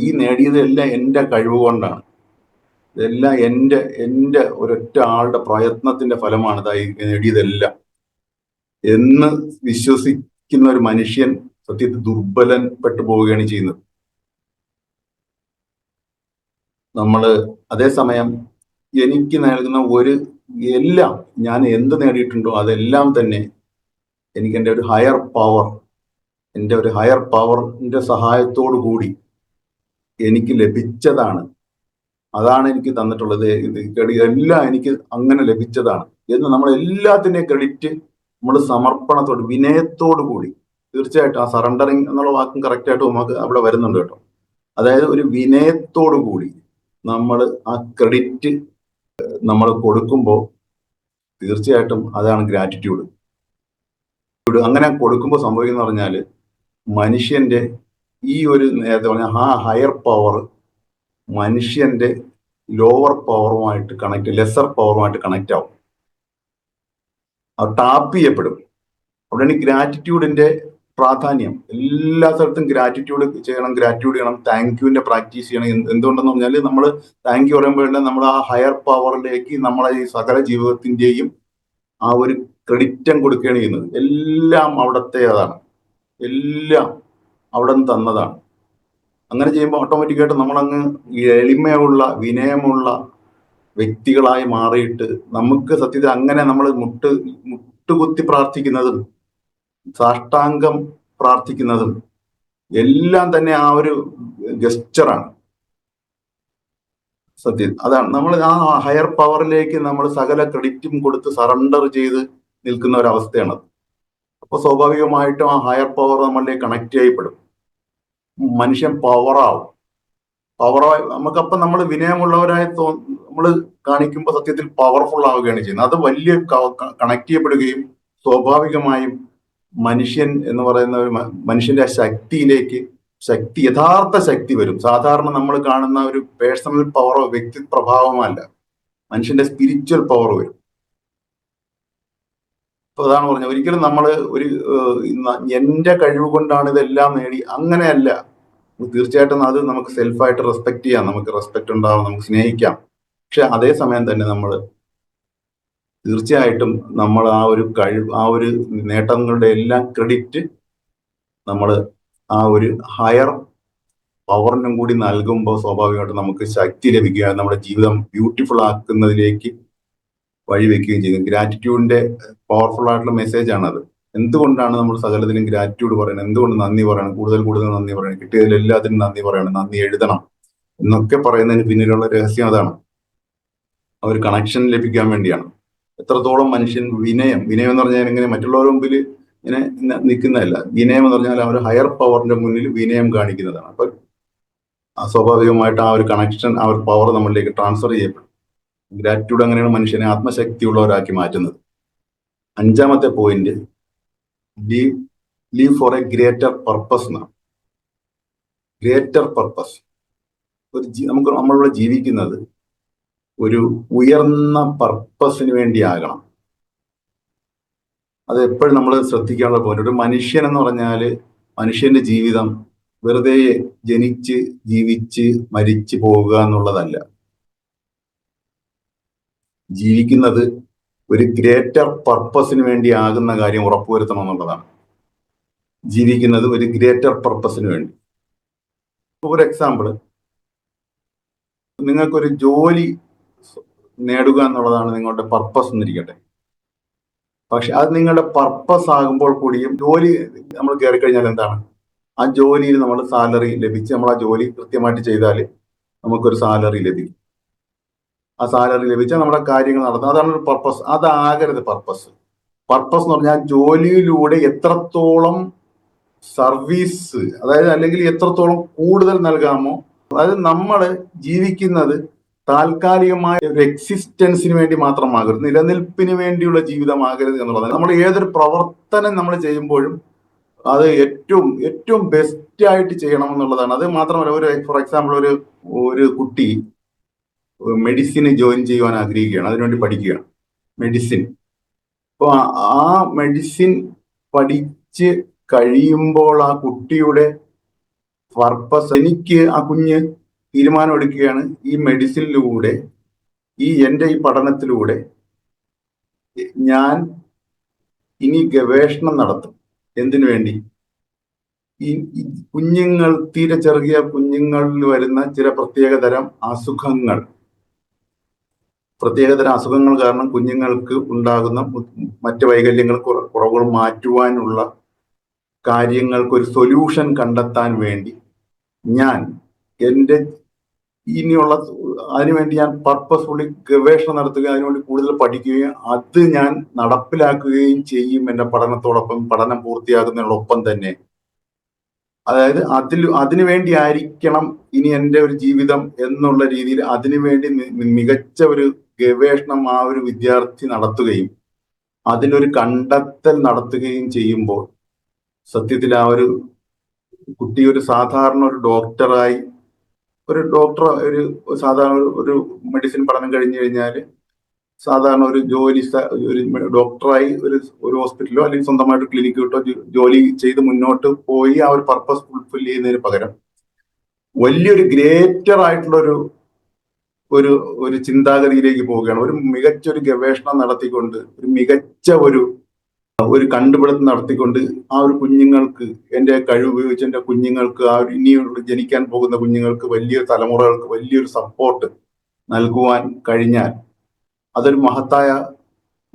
A: ഈ നേടിയതെല്ലാം എൻ്റെ കഴിവ് കൊണ്ടാണ്, ഇതെല്ലാം എൻ്റെ ഒരൊറ്റ ആളുടെ പ്രയത്നത്തിന്റെ ഫലമാണ് ഇതായി നേടിയതെല്ലാം എന്ന് വിശ്വസിക്കുന്ന ഒരു മനുഷ്യൻ സത്യത്തിൽ ദുർബലപ്പെട്ടു പോവുകയാണ് ചെയ്യുന്നത്. അതേസമയം എനിക്ക് നൽകുന്ന എല്ലാം, ഞാൻ എന്ത് നേടിയിട്ടുണ്ടോ അതെല്ലാം തന്നെ എനിക്ക് എൻ്റെ ഒരു ഹയർ പവറിന്റെ സഹായത്തോടു കൂടി എനിക്ക് ലഭിച്ചതാണ്. അതാണ് എനിക്ക് തന്നിട്ടുള്ളത്, എല്ലാം എനിക്ക് അങ്ങനെ ലഭിച്ചതാണ് എന്ന് നമ്മൾ എല്ലാത്തിൻ്റെയും ക്രെഡിറ്റ് നമ്മൾ സമർപ്പണത്തോട്, വിനയത്തോടു കൂടി, തീർച്ചയായിട്ടും ആ സറണ്ടറിങ് എന്നുള്ള വാക്കും കറക്റ്റായിട്ട് നമുക്ക് അവിടെ വരുന്നുണ്ട് കേട്ടോ. അതായത് ഒരു വിനയത്തോടു കൂടി നമ്മൾ ആ ക്രെഡിറ്റ് നമ്മൾ കൊടുക്കുമ്പോൾ തീർച്ചയായിട്ടും അതാണ് ഗ്രാറ്റിറ്റ്യൂഡ്. അങ്ങനെ കൊടുക്കുമ്പോൾ സംഭവിക്കുന്ന പറഞ്ഞാൽ മനുഷ്യന്റെ ഈ ഒരു നേരത്തെ പറഞ്ഞ ആ ഹയർ പവർ മനുഷ്യന്റെ ലോവർ പവറുമായിട്ട് ലെസർ പവറുമായിട്ട് കണക്ട് ആവും, അത് ടാപ്പ് ചെയ്യപ്പെടും. അവിടെയാണ് ഗ്രാറ്റിറ്റ്യൂഡിന്റെ പ്രാധാന്യം. എല്ലാ സ്ഥലത്തും ഗ്രാറ്റിറ്റ്യൂഡ് ചെയ്യണം, താങ്ക് യുവിന്റെ പ്രാക്ടീസ് ചെയ്യണം. എന്തുകൊണ്ടെന്ന് പറഞ്ഞാൽ നമ്മൾ താങ്ക് യു പറയുമ്പോഴേ നമ്മൾ ആ ഹയർ പവറിലേക്ക് നമ്മളെ ഈ സകല ജീവിതത്തിന്റെയും ആ ഒരു ക്രെഡിറ്റം കൊടുക്കുകയാണ് ചെയ്യുന്നത്. എല്ലാം അവിടത്തെ അതാണ്, എല്ലാം അവിടെ നിന്ന് തന്നതാണ്. അങ്ങനെ ചെയ്യുമ്പോൾ ഓട്ടോമാറ്റിക്കായിട്ട് നമ്മളങ്ങ് എളിമയുള്ള, വിനയമുള്ള വ്യക്തികളായി മാറിയിട്ട് നമുക്ക് സത്യത്തിൽ അങ്ങനെ നമ്മൾ മുട്ടുകുത്തി പ്രാർത്ഥിക്കുന്നതും സാഷ്ടാംഗം പ്രാർത്ഥിക്കുന്നതും എല്ലാം തന്നെ ആ ഒരു ഗസ്റ്ററാണ്. സത്യം അതാണ്. നമ്മൾ ആ ഹയർ പവറിലേക്ക് നമ്മൾ സകല ക്രെഡിറ്റും കൊടുത്ത് സറണ്ടർ ചെയ്ത് നിൽക്കുന്ന ഒരവസ്ഥയാണ്. അപ്പൊ സ്വാഭാവികമായിട്ടും ആ ഹയർ പവർ നമ്മളിലേക്ക് കണക്ട് ചെയ്യപ്പെടും, മനുഷ്യൻ പവറാവും. നമുക്കപ്പം നമ്മൾ വിനയമുള്ളവരായി നമ്മൾ കാണിക്കുമ്പോൾ സത്യത്തിൽ പവർഫുൾ ആവുകയാണ് ചെയ്യുന്നത്. അത് വലിയ കണക്ട് ചെയ്യപ്പെടുകയും സ്വാഭാവികമായും മനുഷ്യൻ എന്ന് പറയുന്ന മനുഷ്യന്റെ ശക്തിയിലേക്ക് യഥാർത്ഥ ശക്തി വരും. സാധാരണ നമ്മൾ കാണുന്ന ഒരു പേഴ്സണൽ പവറോ വ്യക്തി പ്രഭാവമല്ല, മനുഷ്യന്റെ സ്പിരിച്വൽ പവർ വരും. അപ്പൊ അതാണ് പറഞ്ഞത്, ഒരിക്കലും നമ്മൾ എന്റെ കഴിവ് കൊണ്ടാണ് ഇതെല്ലാം നേടി, അങ്ങനെയല്ല. തീർച്ചയായിട്ടും അത് നമുക്ക് സെൽഫായിട്ട് റെസ്പെക്ട് ചെയ്യാം, നമുക്ക് റെസ്പെക്ട് ഉണ്ടാവാം, നമുക്ക് സ്നേഹിക്കാം. പക്ഷെ അതേസമയം തന്നെ നമ്മൾ തീർച്ചയായിട്ടും നമ്മൾ ആ ഒരു നേട്ടങ്ങളുടെ എല്ലാം ക്രെഡിറ്റ് നമ്മൾ ആ ഒരു ഹയർ പവറിനും കൂടി നൽകുമ്പോൾ സ്വാഭാവികമായിട്ടും നമുക്ക് ശക്തി ലഭിക്കുക, നമ്മുടെ ജീവിതം ബ്യൂട്ടിഫുൾ ആക്കുന്നതിലേക്ക് വഴിവെക്കുകയും ചെയ്യും. ഗ്രാറ്റിറ്റ്യൂഡിന്റെ പവർഫുൾ ആയിട്ടുള്ള മെസ്സേജ് ആണത്. എന്തുകൊണ്ടാണ് നമ്മൾ സകലത്തിലും ഗ്രാറ്റിറ്റ്യൂഡ് പറയുന്നത്, എന്തുകൊണ്ട് നന്ദി പറയണം, കൂടുതൽ നന്ദി പറയണം, കിട്ടിയതിലെല്ലാത്തിനും നന്ദി പറയണം, നന്ദി എഴുതണം എന്നൊക്കെ പറയുന്നതിന് പിന്നിലുള്ള രഹസ്യം അതാണ്. ആ ഒരു കണക്ഷൻ ലഭിക്കാൻ വേണ്ടിയാണ്. എത്രത്തോളം മനുഷ്യൻ വിനയം എന്ന് പറഞ്ഞാൽ എങ്ങനെ മറ്റുള്ളവരുടെ മുമ്പിൽ ഇങ്ങനെ നിൽക്കുന്നതല്ല, വിനയം എന്ന് പറഞ്ഞാൽ ആ ഒരു ഹയർ പവറിന്റെ മുന്നിൽ വിനയം കാണിക്കുന്നതാണ്. അപ്പൊ സ്വാഭാവികമായിട്ട് ആ ഒരു കണക്ഷൻ, ആ ഒരു പവർ നമ്മളിലേക്ക് ട്രാൻസ്ഫർ ചെയ്യപ്പെടും. ഗ്രാറ്റിറ്റ്യൂഡ് അങ്ങനെയാണ് മനുഷ്യനെ ആത്മശക്തിയുള്ളവരാക്കി മാറ്റുന്നത്. 5ാമത്തെ point, live for a greater purpose എന്നാണ്. ഗ്രേറ്റർ പർപ്പസ്, നമ്മളിവിടെ ജീവിക്കുന്നത് ഒരു ഉയർന്ന പർപ്പസിന് വേണ്ടിയാകണം. അത് എപ്പോഴും നമ്മൾ ശ്രദ്ധിക്കാനുള്ള പോയിന്റ്. ഒരു മനുഷ്യൻ എന്ന് പറഞ്ഞാൽ മനുഷ്യന്റെ ജീവിതം വെറുതെ ജനിച്ച് ജീവിച്ച് മരിച്ചു പോവുക എന്നുള്ളതല്ല. ജീവിക്കുന്നത് ഒരു ഗ്രേറ്റർ പർപ്പസിന് വേണ്ടി ആകുന്ന കാര്യം ഉറപ്പുവരുത്തണം എന്നുള്ളതാണ്. ജീവിക്കുന്നത് ഒരു ഗ്രേറ്റർ പർപ്പസിന് വേണ്ടി. ഒരു എക്സാമ്പിൾ, നിങ്ങൾക്കൊരു ജോലി നേടുക എന്നുള്ളതാണ് നിങ്ങളുടെ പർപ്പസ് എന്നിരിക്കട്ടെ. പക്ഷെ അത് നിങ്ങളുടെ പർപ്പസ് ആകുമ്പോൾ കൂടിയും ജോലി നമ്മൾ കയറി കഴിഞ്ഞാൽ എന്താണ്, ആ ജോലിയിൽ നമ്മൾ സാലറി ലഭിച്ച് നമ്മൾ ആ ജോലി കൃത്യമായിട്ട് ചെയ്താൽ നമുക്കൊരു സാലറി ലഭിക്കും. ആ സാലറി ലഭിച്ചാൽ നമ്മുടെ കാര്യങ്ങൾ നടത്തും. അതാണ് ഒരു പർപ്പസ്. അതാകരുത് പർപ്പസ്. പർപ്പസ് എന്ന് പറഞ്ഞാൽ ജോലിയിലൂടെ എത്രത്തോളം സർവീസ്, അതായത് അല്ലെങ്കിൽ എത്രത്തോളം കൂടുതൽ നൽകാമോ, അതായത് നമ്മൾ ജീവിക്കുന്നത് താൽക്കാലികമായ ഒരു എക്സിസ്റ്റൻസിന് വേണ്ടി മാത്രമാകരുത്, നിലനിൽപ്പിന് വേണ്ടിയുള്ള ജീവിതമാകരുത് എന്നുള്ളതാണ്. നമ്മൾ ഏതൊരു പ്രവർത്തനം നമ്മൾ ചെയ്യുമ്പോഴും അത് ഏറ്റവും ഏറ്റവും ബെസ്റ്റ് ആയിട്ട് ചെയ്യണം എന്നുള്ളതാണ്. അത് മാത്രമല്ല, ഒരു ഫോർ എക്സാമ്പിൾ ഒരു കുട്ടി മെഡിസിന് ജോയിൻ ചെയ്യുവാൻ ആഗ്രഹിക്കുകയാണ്, അതിനുവേണ്ടി പഠിക്കുകയാണ് മെഡിസിൻ. അപ്പൊ ആ മെഡിസിൻ പഠിച്ച് കഴിയുമ്പോൾ ആ കുട്ടിയുടെ പർപ്പസ്, എനിക്ക് ആ കുഞ്ഞ് തീരുമാനം എടുക്കുകയാണ്, ഈ മെഡിസിനിലൂടെ എൻ്റെ ഈ പഠനത്തിലൂടെ ഞാൻ ഇനി ഗവേഷണം നടത്തും. എന്തിനു വേണ്ടി? ഈ കുഞ്ഞുങ്ങൾ, തീരെ ചെറിയ കുഞ്ഞുങ്ങളിൽ വരുന്ന ചില പ്രത്യേകതരം അസുഖങ്ങൾ കാരണം കുഞ്ഞുങ്ങൾക്ക് ഉണ്ടാകുന്ന മറ്റ് വൈകല്യങ്ങൾ, കുറവുകൾ മാറ്റുവാനുള്ള കാര്യങ്ങൾക്ക് ഒരു സൊല്യൂഷൻ കണ്ടെത്താൻ വേണ്ടി ഞാൻ എൻ്റെ ഇനിയുള്ള അതിനുവേണ്ടി ഞാൻ പർപ്പസ്ഫുള്ളി ഗവേഷണം നടത്തുകയും അതിനുവേണ്ടി കൂടുതൽ പഠിക്കുകയും അത് ഞാൻ നടപ്പിലാക്കുകയും ചെയ്യും എൻ്റെ പഠനത്തോടൊപ്പം, പഠനം പൂർത്തിയാക്കുന്നതിനോടൊപ്പം തന്നെ. അതായത് അതിനുവേണ്ടി ആയിരിക്കണം ഇനി എൻ്റെ ഒരു ജീവിതം എന്നുള്ള രീതിയിൽ അതിനുവേണ്ടി മികച്ച ഒരു ഗവേഷണം ആ ഒരു വിദ്യാർത്ഥി നടത്തുകയും അതിനൊരു കണ്ടെത്തൽ നടത്തുകയും ചെയ്യുമ്പോൾ സത്യത്തിൽ ആ ഒരു കുട്ടി ഒരു സാധാരണ ഒരു ഡോക്ടറായി, ഒരു സാധാരണ ഒരു മെഡിസിൻ പഠനം കഴിഞ്ഞു കഴിഞ്ഞാൽ സാധാരണ ഒരു ജോലി, ഒരു ഡോക്ടറായി ഒരു ഹോസ്പിറ്റലോ അല്ലെങ്കിൽ സ്വന്തമായിട്ട് ക്ലിനിക്ക് കിട്ടോ ജോലി ചെയ്ത് മുന്നോട്ട് പോയി ആ ഒരു പർപ്പസ് ഫുൾഫിൽ ചെയ്യുന്നതിന് പകരം വലിയൊരു ഗ്രേറ്റർ ആയിട്ടുള്ള ഒരു ചിന്താഗതിയിലേക്ക് പോവുകയാണ്. ഒരു മികച്ച ഒരു ഗവേഷണം നടത്തിക്കൊണ്ട്, ഒരു മികച്ച ഒരു കണ്ടുപിടുത്തം നടത്തിക്കൊണ്ട് ആ ഒരു കുഞ്ഞുങ്ങൾക്ക്, എൻ്റെ കഴിവ് ഉപയോഗിച്ച് എൻ്റെ കുഞ്ഞുങ്ങൾക്ക്, ആ ഒരു ഇനിയുള്ള ജനിക്കാൻ പോകുന്ന കുഞ്ഞുങ്ങൾക്ക്, വലിയ തലമുറകൾക്ക് വലിയൊരു സപ്പോർട്ട് നൽകുവാൻ കഴിഞ്ഞാൽ അതൊരു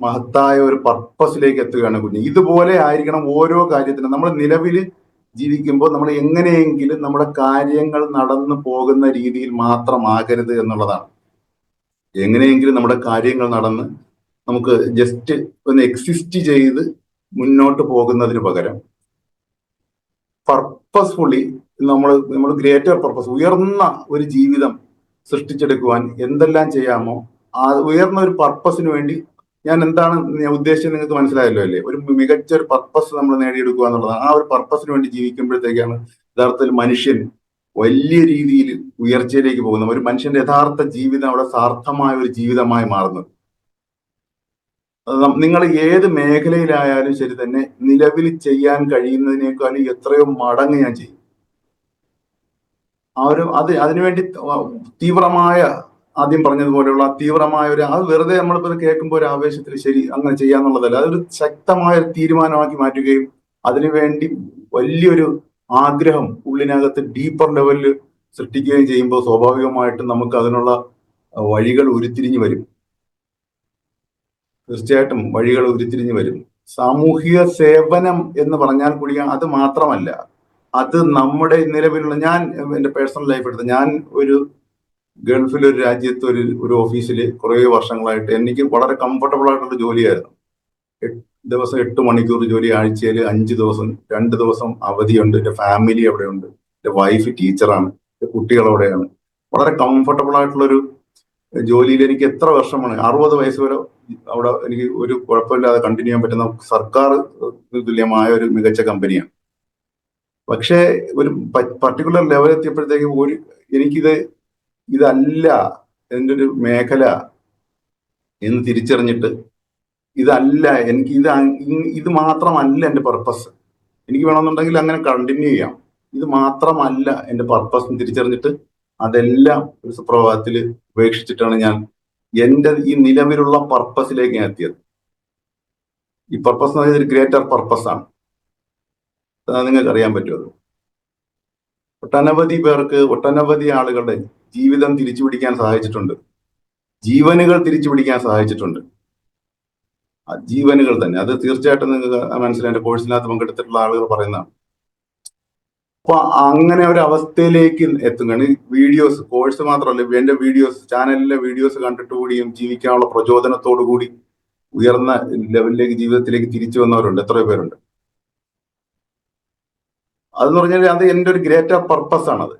A: മഹത്തായ ഒരു പർപ്പസിലേക്ക് എത്തുകയാണ് കുഞ്ഞ്. ഇതുപോലെ ആയിരിക്കണം ഓരോ കാര്യത്തിനും. നമ്മൾ നിലവിൽ ജീവിക്കുമ്പോൾ നമ്മൾ എങ്ങനെയെങ്കിലും നമ്മുടെ കാര്യങ്ങൾ നടന്നു പോകുന്ന രീതിയിൽ മാത്രമാകരുത് എന്നുള്ളതാണ്. എങ്ങനെയെങ്കിലും നമ്മുടെ കാര്യങ്ങൾ നടന്ന് നമുക്ക് ജസ്റ്റ് ഒന്ന് എക്സിസ്റ്റ് ചെയ്ത് മുന്നോട്ട് പോകുന്നതിന് പകരം പർപ്പസ്ഫുള്ളി നമ്മൾ ഗ്രേറ്റർ പർപ്പസ്, ഉയർന്ന ഒരു ജീവിതം സൃഷ്ടിച്ചെടുക്കുവാൻ എന്തെല്ലാം ചെയ്യാമോ ആ ഉയർന്ന ഒരു പർപ്പസിന് വേണ്ടി ഞാൻ ഉദ്ദേശിച്ചത് നിങ്ങൾക്ക് മനസ്സിലായല്ലോ അല്ലേ? ഒരു മികച്ച ഒരു പർപ്പസ് നമ്മൾ നേടിയെടുക്കുക എന്നുള്ളതാണ്. ആ ഒരു പർപ്പസിന് വേണ്ടി ജീവിക്കുമ്പോഴത്തേക്കാണ് യഥാർത്ഥത്തിൽ മനുഷ്യൻ വലിയ രീതിയിൽ ഉയർച്ചയിലേക്ക് പോകുന്നത്. ഒരു മനുഷ്യന്റെ യഥാർത്ഥ ജീവിതം അവിടെ സാർത്ഥമായ ഒരു ജീവിതമായി മാറുന്നത്. നിങ്ങൾ ഏത് മേഖലയിലായാലും ശരി തന്നെ നിലവിൽ ചെയ്യാൻ കഴിയുന്നതിനേക്കാളും എത്രയോ മടങ്ങ് ഞാൻ ചെയ്യും. അതിനുവേണ്ടി തീവ്രമായ, ആദ്യം പറഞ്ഞതുപോലെയുള്ള തീവ്രമായ അത് വെറുതെ നമ്മളിപ്പോൾ കേൾക്കുമ്പോൾ ഒരു ആവേശത്തിൽ ശരി അങ്ങനെ ചെയ്യാന്നുള്ളതല്ല. അതൊരു ശക്തമായ തീരുമാനമാക്കി മാറ്റുകയും അതിനുവേണ്ടി വലിയൊരു ആഗ്രഹം ഉള്ളിനകത്ത് ഡീപ്പർ ലെവലിൽ സൃഷ്ടിക്കുകയും ചെയ്യുമ്പോൾ സ്വാഭാവികമായിട്ടും നമുക്ക് അതിനുള്ള വഴികൾ ഉരുത്തിരിഞ്ഞു വരും. തീർച്ചയായിട്ടും വഴികൾ ഉരുത്തിരിഞ്ഞു വരും. സാമൂഹിക സേവനം എന്ന് പറഞ്ഞാൽ കൂടി അത് മാത്രമല്ല, അത് നമ്മുടെ നിലവിലുള്ള, ഞാൻ എൻ്റെ പേഴ്സണൽ ലൈഫ് എടുത്ത്, ഞാൻ ഒരു ഗൾഫിലൊരു രാജ്യത്ത് ഒരു ഓഫീസിൽ കുറേ വർഷങ്ങളായിട്ട് എനിക്ക് വളരെ കംഫർട്ടബിൾ ആയിട്ടുള്ള ജോലിയായിരുന്നു. ദിവസം 8 മണിക്കൂർ ജോലി, ആഴ്ചയിൽ 5 ദിവസം, 2 ദിവസം അവധിയുണ്ട്. എൻ്റെ ഫാമിലി അവിടെയുണ്ട്, എൻ്റെ വൈഫ് ടീച്ചറാണ്, എൻ്റെ കുട്ടികൾ അവിടെയാണ്. വളരെ കംഫർട്ടബിൾ ആയിട്ടുള്ളൊരു ജോലിയിൽ എനിക്ക് എത്ര വർഷമാണ്, 60 വയസ്സ് വരെ അവിടെ എനിക്ക് ഒരു കുഴപ്പമില്ലാതെ കണ്ടിന്യൂ ചെയ്യാൻ പറ്റുന്ന സർക്കാർ തുല്യമായ ഒരു മികച്ച കമ്പനിയാണ്. പക്ഷേ ഒരു പർട്ടിക്കുലർ ലെവൽ എത്തിയപ്പോഴത്തേക്ക് ഇതല്ല എൻ്റെ ഒരു മേഖല എന്ന് തിരിച്ചറിഞ്ഞിട്ട്, ഇതല്ല എനിക്ക് ഇത് മാത്രമല്ല എൻ്റെ പർപ്പസ്. എനിക്ക് വേണമെന്നുണ്ടെങ്കിൽ അങ്ങനെ കണ്ടിന്യൂ ചെയ്യാം. ഇത് മാത്രമല്ല എൻ്റെ പർപ്പസ് എന്ന് തിരിച്ചറിഞ്ഞിട്ട് അതെല്ലാം ഒരു സുപ്രഭാതത്തിൽ ഉപേക്ഷിച്ചിട്ടാണ് ഞാൻ എൻ്റെ ഈ നിലവിലുള്ള പർപ്പസിലേക്ക് ഞാൻ എത്തിയത്. ഈ പർപ്പസ് എന്ന് പറയുന്നത് ഒരു ഗ്രേറ്റർ പർപ്പസ് ആണ്. നിങ്ങൾക്ക് അറിയാൻ പറ്റുമത്. ഒട്ടനവധി പേർക്ക്, ഒട്ടനവധി ആളുകളുടെ ജീവിതം തിരിച്ചു പിടിക്കാൻ സഹായിച്ചിട്ടുണ്ട്, ജീവനുകൾ തിരിച്ചു പിടിക്കാൻ സഹായിച്ചിട്ടുണ്ട്. ആ ജീവനുകൾ തന്നെ, അത് തീർച്ചയായിട്ടും നിങ്ങൾക്ക് മനസ്സിലായി. എൻ്റെ കോഴ്സിനകത്ത് പങ്കെടുത്തിട്ടുള്ള ആളുകൾ പറയുന്നതാണ്. അപ്പൊ അങ്ങനെ ഒരു അവസ്ഥയിലേക്ക് എത്തുകയാണ്. വീഡിയോസ്, കോഴ്സ് മാത്രമല്ല, എൻ്റെ വീഡിയോസ്, ചാനലിലെ വീഡിയോസ് കണ്ടിട്ട് കൂടിയും ജീവിക്കാനുള്ള പ്രചോദനത്തോടു കൂടി ഉയർന്ന ലെവലിലേക്ക്, ജീവിതത്തിലേക്ക് തിരിച്ചു വന്നവരുണ്ട്. എത്രയോ പേരുണ്ട്. അതെന്ന് പറഞ്ഞാൽ അത് എൻ്റെ ഒരു ഗ്രേറ്റർ പർപ്പസ് ആണത്.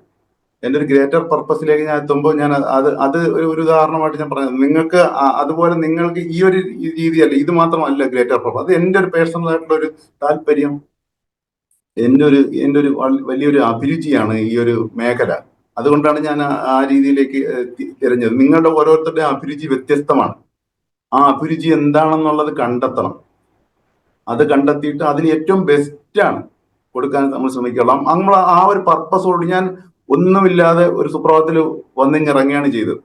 A: എൻ്റെ ഒരു ഗ്രേറ്റർ പർപ്പസിലേക്ക് ഞാൻ എത്തുമ്പോൾ ഞാൻ അത് ഒരു ഉദാഹരണമായിട്ട് ഞാൻ പറഞ്ഞത്. നിങ്ങൾക്ക് അതുപോലെ നിങ്ങൾക്ക് ഈ ഒരു രീതിയല്ല, ഇത് മാത്രമല്ല ഗ്രേറ്റർ പർപ്പസ്. അത് എൻ്റെ ഒരു പേഴ്സണൽ ആയിട്ടുള്ള ഒരു താല്പര്യം, എൻ്റെ ഒരു വലിയൊരു അഭിരുചിയാണ് ഈ ഒരു മേഖല. അതുകൊണ്ടാണ് ഞാൻ ആ രീതിയിലേക്ക് തിരഞ്ഞത്. നിങ്ങളുടെ ഓരോരുത്തരുടെ അഭിരുചി വ്യത്യസ്തമാണ്. ആ അഭിരുചി എന്താണെന്നുള്ളത് കണ്ടെത്തണം. അത് കണ്ടെത്തിയിട്ട് അതിന് ഏറ്റവും ബെസ്റ്റാണ് കൊടുക്കാൻ നമ്മൾ ശ്രമിക്കണം. നമ്മൾ ആ ഒരു പർപ്പസോട് ഞാൻ ഒന്നുമില്ലാതെ ഒരു സുപ്രഭാതത്തിൽ വന്നിറങ്ങുകയാണ് ചെയ്തത്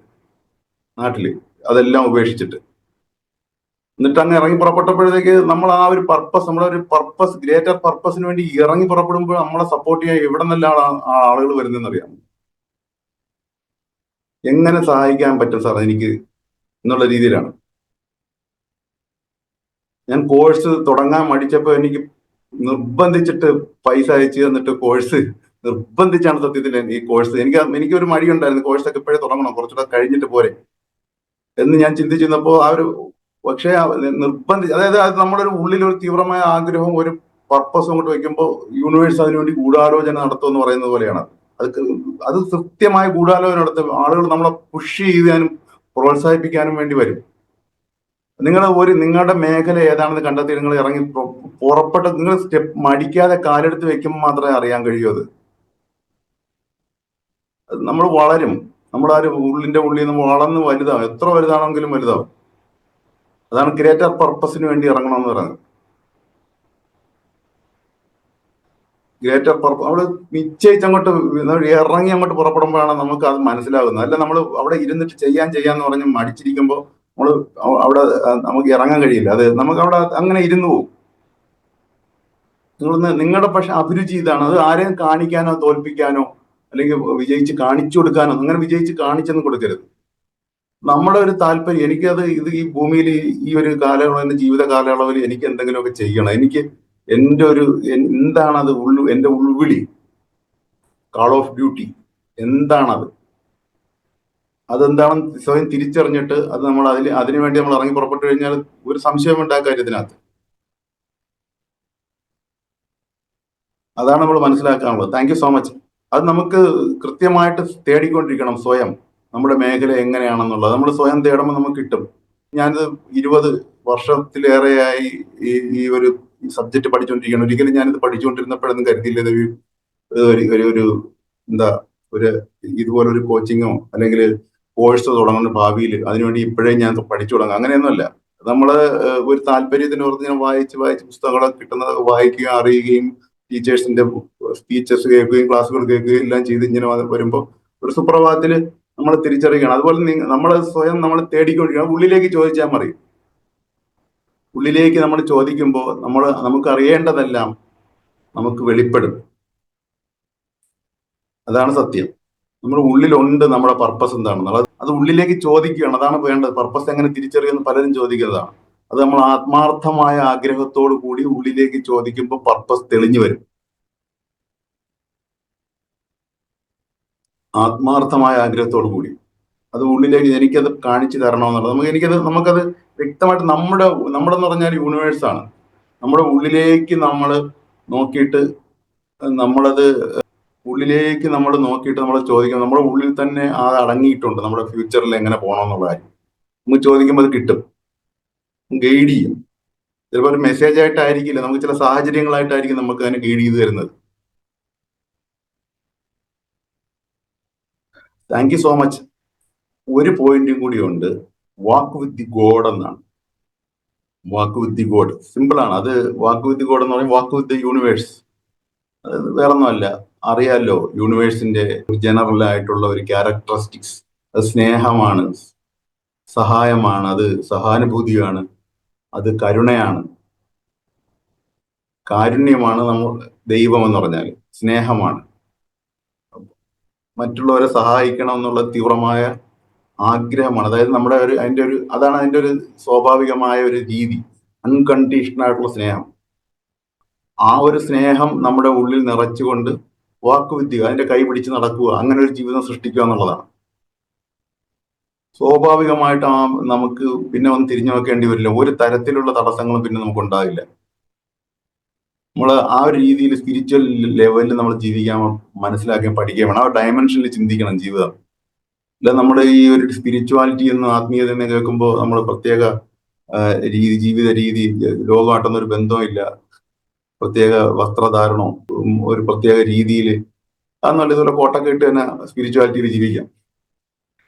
A: നാട്ടില്, അതെല്ലാം ഉപേക്ഷിച്ചിട്ട്. എന്നിട്ട് അങ്ങ് ഇറങ്ങി പുറപ്പെട്ടപ്പോഴത്തേക്ക് നമ്മൾ ആ ഒരു പർപ്പസ്, നമ്മളെ ഒരു പർപ്പസ്, ഗ്രേറ്റർ പർപ്പസിന് വേണ്ടി ഇറങ്ങി പുറപ്പെടുമ്പോൾ നമ്മളെ സപ്പോർട്ട് ചെയ്യാൻ എവിടെ നിന്നെല്ലാം ആളുകൾ വരുന്നതെന്ന് അറിയാം. എങ്ങനെ സഹായിക്കാൻ പറ്റും സാർ എനിക്ക് എന്നുള്ള രീതിയിലാണ്. ഞാൻ കോഴ്സ് തുടങ്ങാൻ മടിച്ചപ്പോൾ എനിക്ക് നിർബന്ധിച്ചിട്ട് പൈസ അയച്ചു തന്നിട്ട് കോഴ്സ് നിർബന്ധിച്ചാണ് സത്യത്തിൽ ഈ കോഴ്സ്. എനിക്കൊരു മടിയുണ്ടായിരുന്നു, കോഴ്സൊക്കെ ഇപ്പോഴേ തുടങ്ങണം, കുറച്ചുകൂടെ കഴിഞ്ഞിട്ട് പോരെ എന്ന് ഞാൻ ചിന്തിച്ചിരുന്നപ്പോൾ ആ ഒരു പക്ഷേ നിർബന്ധിച്ച്, അതായത് അത് നമ്മുടെ ഒരു ഉള്ളിൽ ഒരു തീവ്രമായ ആഗ്രഹവും ഒരു പർപ്പസും കൊണ്ട് വെക്കുമ്പോൾ യൂണിവേഴ്സ് അതിനുവേണ്ടി ഗൂഢാലോചന നടത്തുമെന്ന് പറയുന്നത് പോലെയാണ്. അത് കൃത്യമായ ഗൂഢാലോചന നടത്തും. ആളുകൾ നമ്മളെ പുഷ് ചെയ്യാനും പ്രോത്സാഹിപ്പിക്കാനും വേണ്ടി വരും. നിങ്ങളുടെ മേഖല ഏതാണെന്ന് കണ്ടെത്തി നിങ്ങൾ ഇറങ്ങി പുറപ്പെട്ട, നിങ്ങൾ സ്റ്റെപ്പ് മടിക്കാതെ കാലെടുത്ത് വെക്കുമ്പോൾ മാത്രമേ അറിയാൻ കഴിയൂ. അത് നമ്മൾ വളരും, നമ്മുടെ ആ ഒരു ഉള്ളിന്റെ ഉള്ളിൽ നമ്മൾ വളർന്ന് വലുതാവും, എത്ര വലുതാണെങ്കിലും വലുതാവും. അതാണ് ഗ്രേറ്റർ പർപ്പസിന് വേണ്ടി ഇറങ്ങണമെന്ന് പറയുന്നത്. ഗ്രേറ്റർ പർപ്പസ് നമ്മൾ നിശ്ചയിച്ച് അങ്ങോട്ട് ഇറങ്ങി അങ്ങോട്ട് പുറപ്പെടുമ്പോഴാണ് നമുക്ക് അത് മനസ്സിലാകുന്നത്. അല്ല നമ്മൾ അവിടെ ഇരുന്നിട്ട് ചെയ്യാന്ന് പറഞ്ഞ് മടിച്ചിരിക്കുമ്പോൾ നമ്മൾ അവിടെ നമുക്ക് ഇറങ്ങാൻ കഴിയില്ല. അത് നമുക്ക് അവിടെ അങ്ങനെ ഇരുന്നു പോകും. നിങ്ങളുടെ പക്ഷെ അഭിരുചി ഇതാണ്. അത് ആരെയും കാണിക്കാനോ തോൽപ്പിക്കാനോ അല്ലെങ്കിൽ വിജയിച്ച് കാണിച്ചു കൊടുക്കാനോ, അങ്ങനെ വിജയിച്ച് കാണിച്ചൊന്നും കൊടുക്കരുത്. നമ്മുടെ ഒരു താല്പര്യം, എനിക്കത് ഈ ഭൂമിയിൽ ഈ ഒരു കാലയളവ്, എന്റെ ജീവിത കാലയളവിൽ എനിക്ക് എന്തെങ്കിലുമൊക്കെ ചെയ്യണം. എനിക്ക് എൻ്റെ ഒരു എന്താണത് എൻ്റെ ഉൾവിളി, കാൾ ഓഫ് ഡ്യൂട്ടി എന്താണത്, അതെന്താണെന്ന് സ്വയം തിരിച്ചറിഞ്ഞിട്ട് അത് നമ്മൾ അതിനുവേണ്ടി നമ്മൾ ഇറങ്ങി പുറപ്പെട്ടു കഴിഞ്ഞാൽ ഒരു സംശയമുണ്ട് ആ കാര്യത്തിനകത്ത്. അതാണ് നമ്മൾ മനസ്സിലാക്കാനുള്ളത്. Thank you so much. അത് നമുക്ക് കൃത്യമായിട്ട് തേടിക്കൊണ്ടിരിക്കണം സ്വയം, നമ്മുടെ മേഖല എങ്ങനെയാണെന്നുള്ളത് നമ്മൾ സ്വയം തേടുമ്പോൾ നമുക്ക് കിട്ടും. ഞാനിത് 20 വർഷത്തിലേറെയായി ഈ ഒരു സബ്ജക്ട് പഠിച്ചുകൊണ്ടിരിക്കുകയാണ്. ഒരിക്കലും ഞാനിത് പഠിച്ചുകൊണ്ടിരുന്നപ്പോഴൊന്നും കരുതിയില്ല ഒരു എന്താ ഒരു ഇതുപോലൊരു കോച്ചിങ്ങോ അല്ലെങ്കിൽ കോഴ്സ് തുടങ്ങുന്ന ഭാവിയിൽ അതിനുവേണ്ടി ഇപ്പോഴേ ഞാൻ പഠിച്ചു തുടങ്ങാം, അങ്ങനെയൊന്നുമല്ല. നമ്മള് ഒരു താല്പര്യത്തിന് ഓർത്ത് ഞാൻ വായിച്ച് പുസ്തകങ്ങളൊക്കെ കിട്ടുന്നത് വായിക്കുകയും അറിയുകയും ടീച്ചേഴ്സിന്റെ സ്പീച്ചസ് കേൾക്കുകയും ക്ലാസ്സുകൾ കേൾക്കുകയും എല്ലാം ചെയ്ത് ഇങ്ങനെ വരുമ്പോൾ ഒരു സുപ്രഭാതത്തിൽ നമ്മൾ തിരിച്ചറിയുകയാണ്. അതുപോലെ നമ്മൾ സ്വയം നമ്മൾ തേടിക്കൊണ്ടിരിക്കണം. ഉള്ളിലേക്ക് ചോദിച്ചാൽ മതി. ഉള്ളിലേക്ക് നമ്മൾ ചോദിക്കുമ്പോൾ നമുക്ക് അറിയേണ്ടതെല്ലാം നമുക്ക് വെളിപ്പെടും. അതാണ് സത്യം. നമ്മുടെ ഉള്ളിലുണ്ട് നമ്മുടെ പർപ്പസ് എന്താണെന്നുള്ളത്. അത് ഉള്ളിലേക്ക് ചോദിക്കുകയാണ്, അതാണ് വേണ്ടത്. പർപ്പസ് എങ്ങനെ തിരിച്ചറിയുമെന്ന് പലരും ചോദിക്കുന്നതാണ്. അത് നമ്മൾ ആത്മാർത്ഥമായ ആഗ്രഹത്തോടു കൂടി ഉള്ളിലേക്ക് ചോദിക്കുമ്പോൾ പർപ്പസ് തെളിഞ്ഞു വരും. ആത്മാർത്ഥമായ ആഗ്രഹത്തോടു കൂടി അത് ഉള്ളിലേക്ക് എനിക്കത് കാണിച്ചു തരണമെന്നുള്ളത് നമുക്കത് വ്യക്തമായിട്ട് നമ്മളെന്ന് പറഞ്ഞാൽ യൂണിവേഴ്സാണ്. നമ്മുടെ ഉള്ളിലേക്ക് നമ്മൾ നോക്കിയിട്ട് നമ്മൾ ചോദിക്കണം. നമ്മുടെ ഉള്ളിൽ തന്നെ അത് അടങ്ങിയിട്ടുണ്ട്, നമ്മുടെ ഫ്യൂച്ചറിൽ എങ്ങനെ പോകണമെന്നുള്ള കാര്യം നമുക്ക് ചോദിക്കുമ്പോൾ അത് കിട്ടും, ഗൈഡ് ചെയ്യും. ചിലപ്പോൾ ഒരു മെസ്സേജ് ആയിട്ടായിരിക്കില്ല, നമുക്ക് ചില സാഹചര്യങ്ങളായിട്ടായിരിക്കും നമുക്ക് അതിനെ ഗൈഡ് ചെയ്ത് തരുന്നത്. Thank you so much. ഒരു പോയിന്റും കൂടി ഉണ്ട്, വാക്ക് വിത്ത് ദി ഗോഡ് എന്നാണ്. വാക്ക് വിത്ത് ദി ഗോഡ് സിമ്പിളാണ്. അത് വാക്ക് വിത്ത് ദി ഗോഡ് എന്ന് പറയും വാക്ക് വിത്ത് ദി യൂണിവേഴ്സ്. അത് വേറൊന്നുമല്ല, അറിയാലോ യൂണിവേഴ്സിന്റെ ജനറൽ ആയിട്ടുള്ള ഒരു ക്യാരക്ടറിസ്റ്റിക്സ്. അത് സ്നേഹമാണ്, സഹായമാണ്, അത് സഹാനുഭൂതിയാണ്, അത് കരുണയാണ്, കാരുണ്യമാണ്. ദൈവം എന്ന് പറഞ്ഞാൽ സ്നേഹമാണ്. മറ്റുള്ളവരെ സഹായിക്കണം എന്നുള്ള തീവ്രമായ ആഗ്രഹമാണ്. അതായത് അതാണ് അതിന്റെ ഒരു സ്വാഭാവികമായ ഒരു രീതി, അൺകണ്ടീഷണൽ ആയിട്ടുള്ള സ്നേഹം. ആ ഒരു സ്നേഹം നമ്മുടെ ഉള്ളിൽ നിറച്ചുകൊണ്ട് വാക്കുവിദ്യ, അതിന്റെ കൈ പിടിച്ച് നടക്കുക, അങ്ങനെ ഒരു ജീവിതം സൃഷ്ടിക്കുക എന്നുള്ളതാണ്. സ്വാഭാവികമായിട്ട് നമുക്ക് പിന്നെ ഒന്ന് തിരിഞ്ഞു നോക്കേണ്ടി വരില്ല. ഒരു തരത്തിലുള്ള തടസ്സങ്ങളും പിന്നെ നമുക്ക് ഉണ്ടാകില്ല. നമ്മൾ ആ ഒരു രീതിയിൽ സ്പിരിച്വൽ ലെവലിൽ നമ്മൾ ജീവിക്കാൻ മനസ്സിലാക്കാൻ പഠിക്കാൻ വേണം. ആ ഡയമെൻഷനിൽ ചിന്തിക്കണം ജീവിതം. അല്ല നമ്മുടെ ഈ ഒരു സ്പിരിച്വാലിറ്റി എന്നും ആത്മീയത എന്ന് കേൾക്കുമ്പോൾ നമ്മൾ പ്രത്യേക ജീവിത രീതി ലോകമായിട്ടൊന്നും ഒരു ബന്ധമില്ല, പ്രത്യേക വസ്ത്രധാരണോ ഒരു പ്രത്യേക രീതിയിൽ അതെന്നല്ല, ഇതുപോലെ കോട്ടൊക്കെ ഇട്ട് തന്നെ സ്പിരിച്വാലിറ്റിയിൽ ജീവിക്കാം.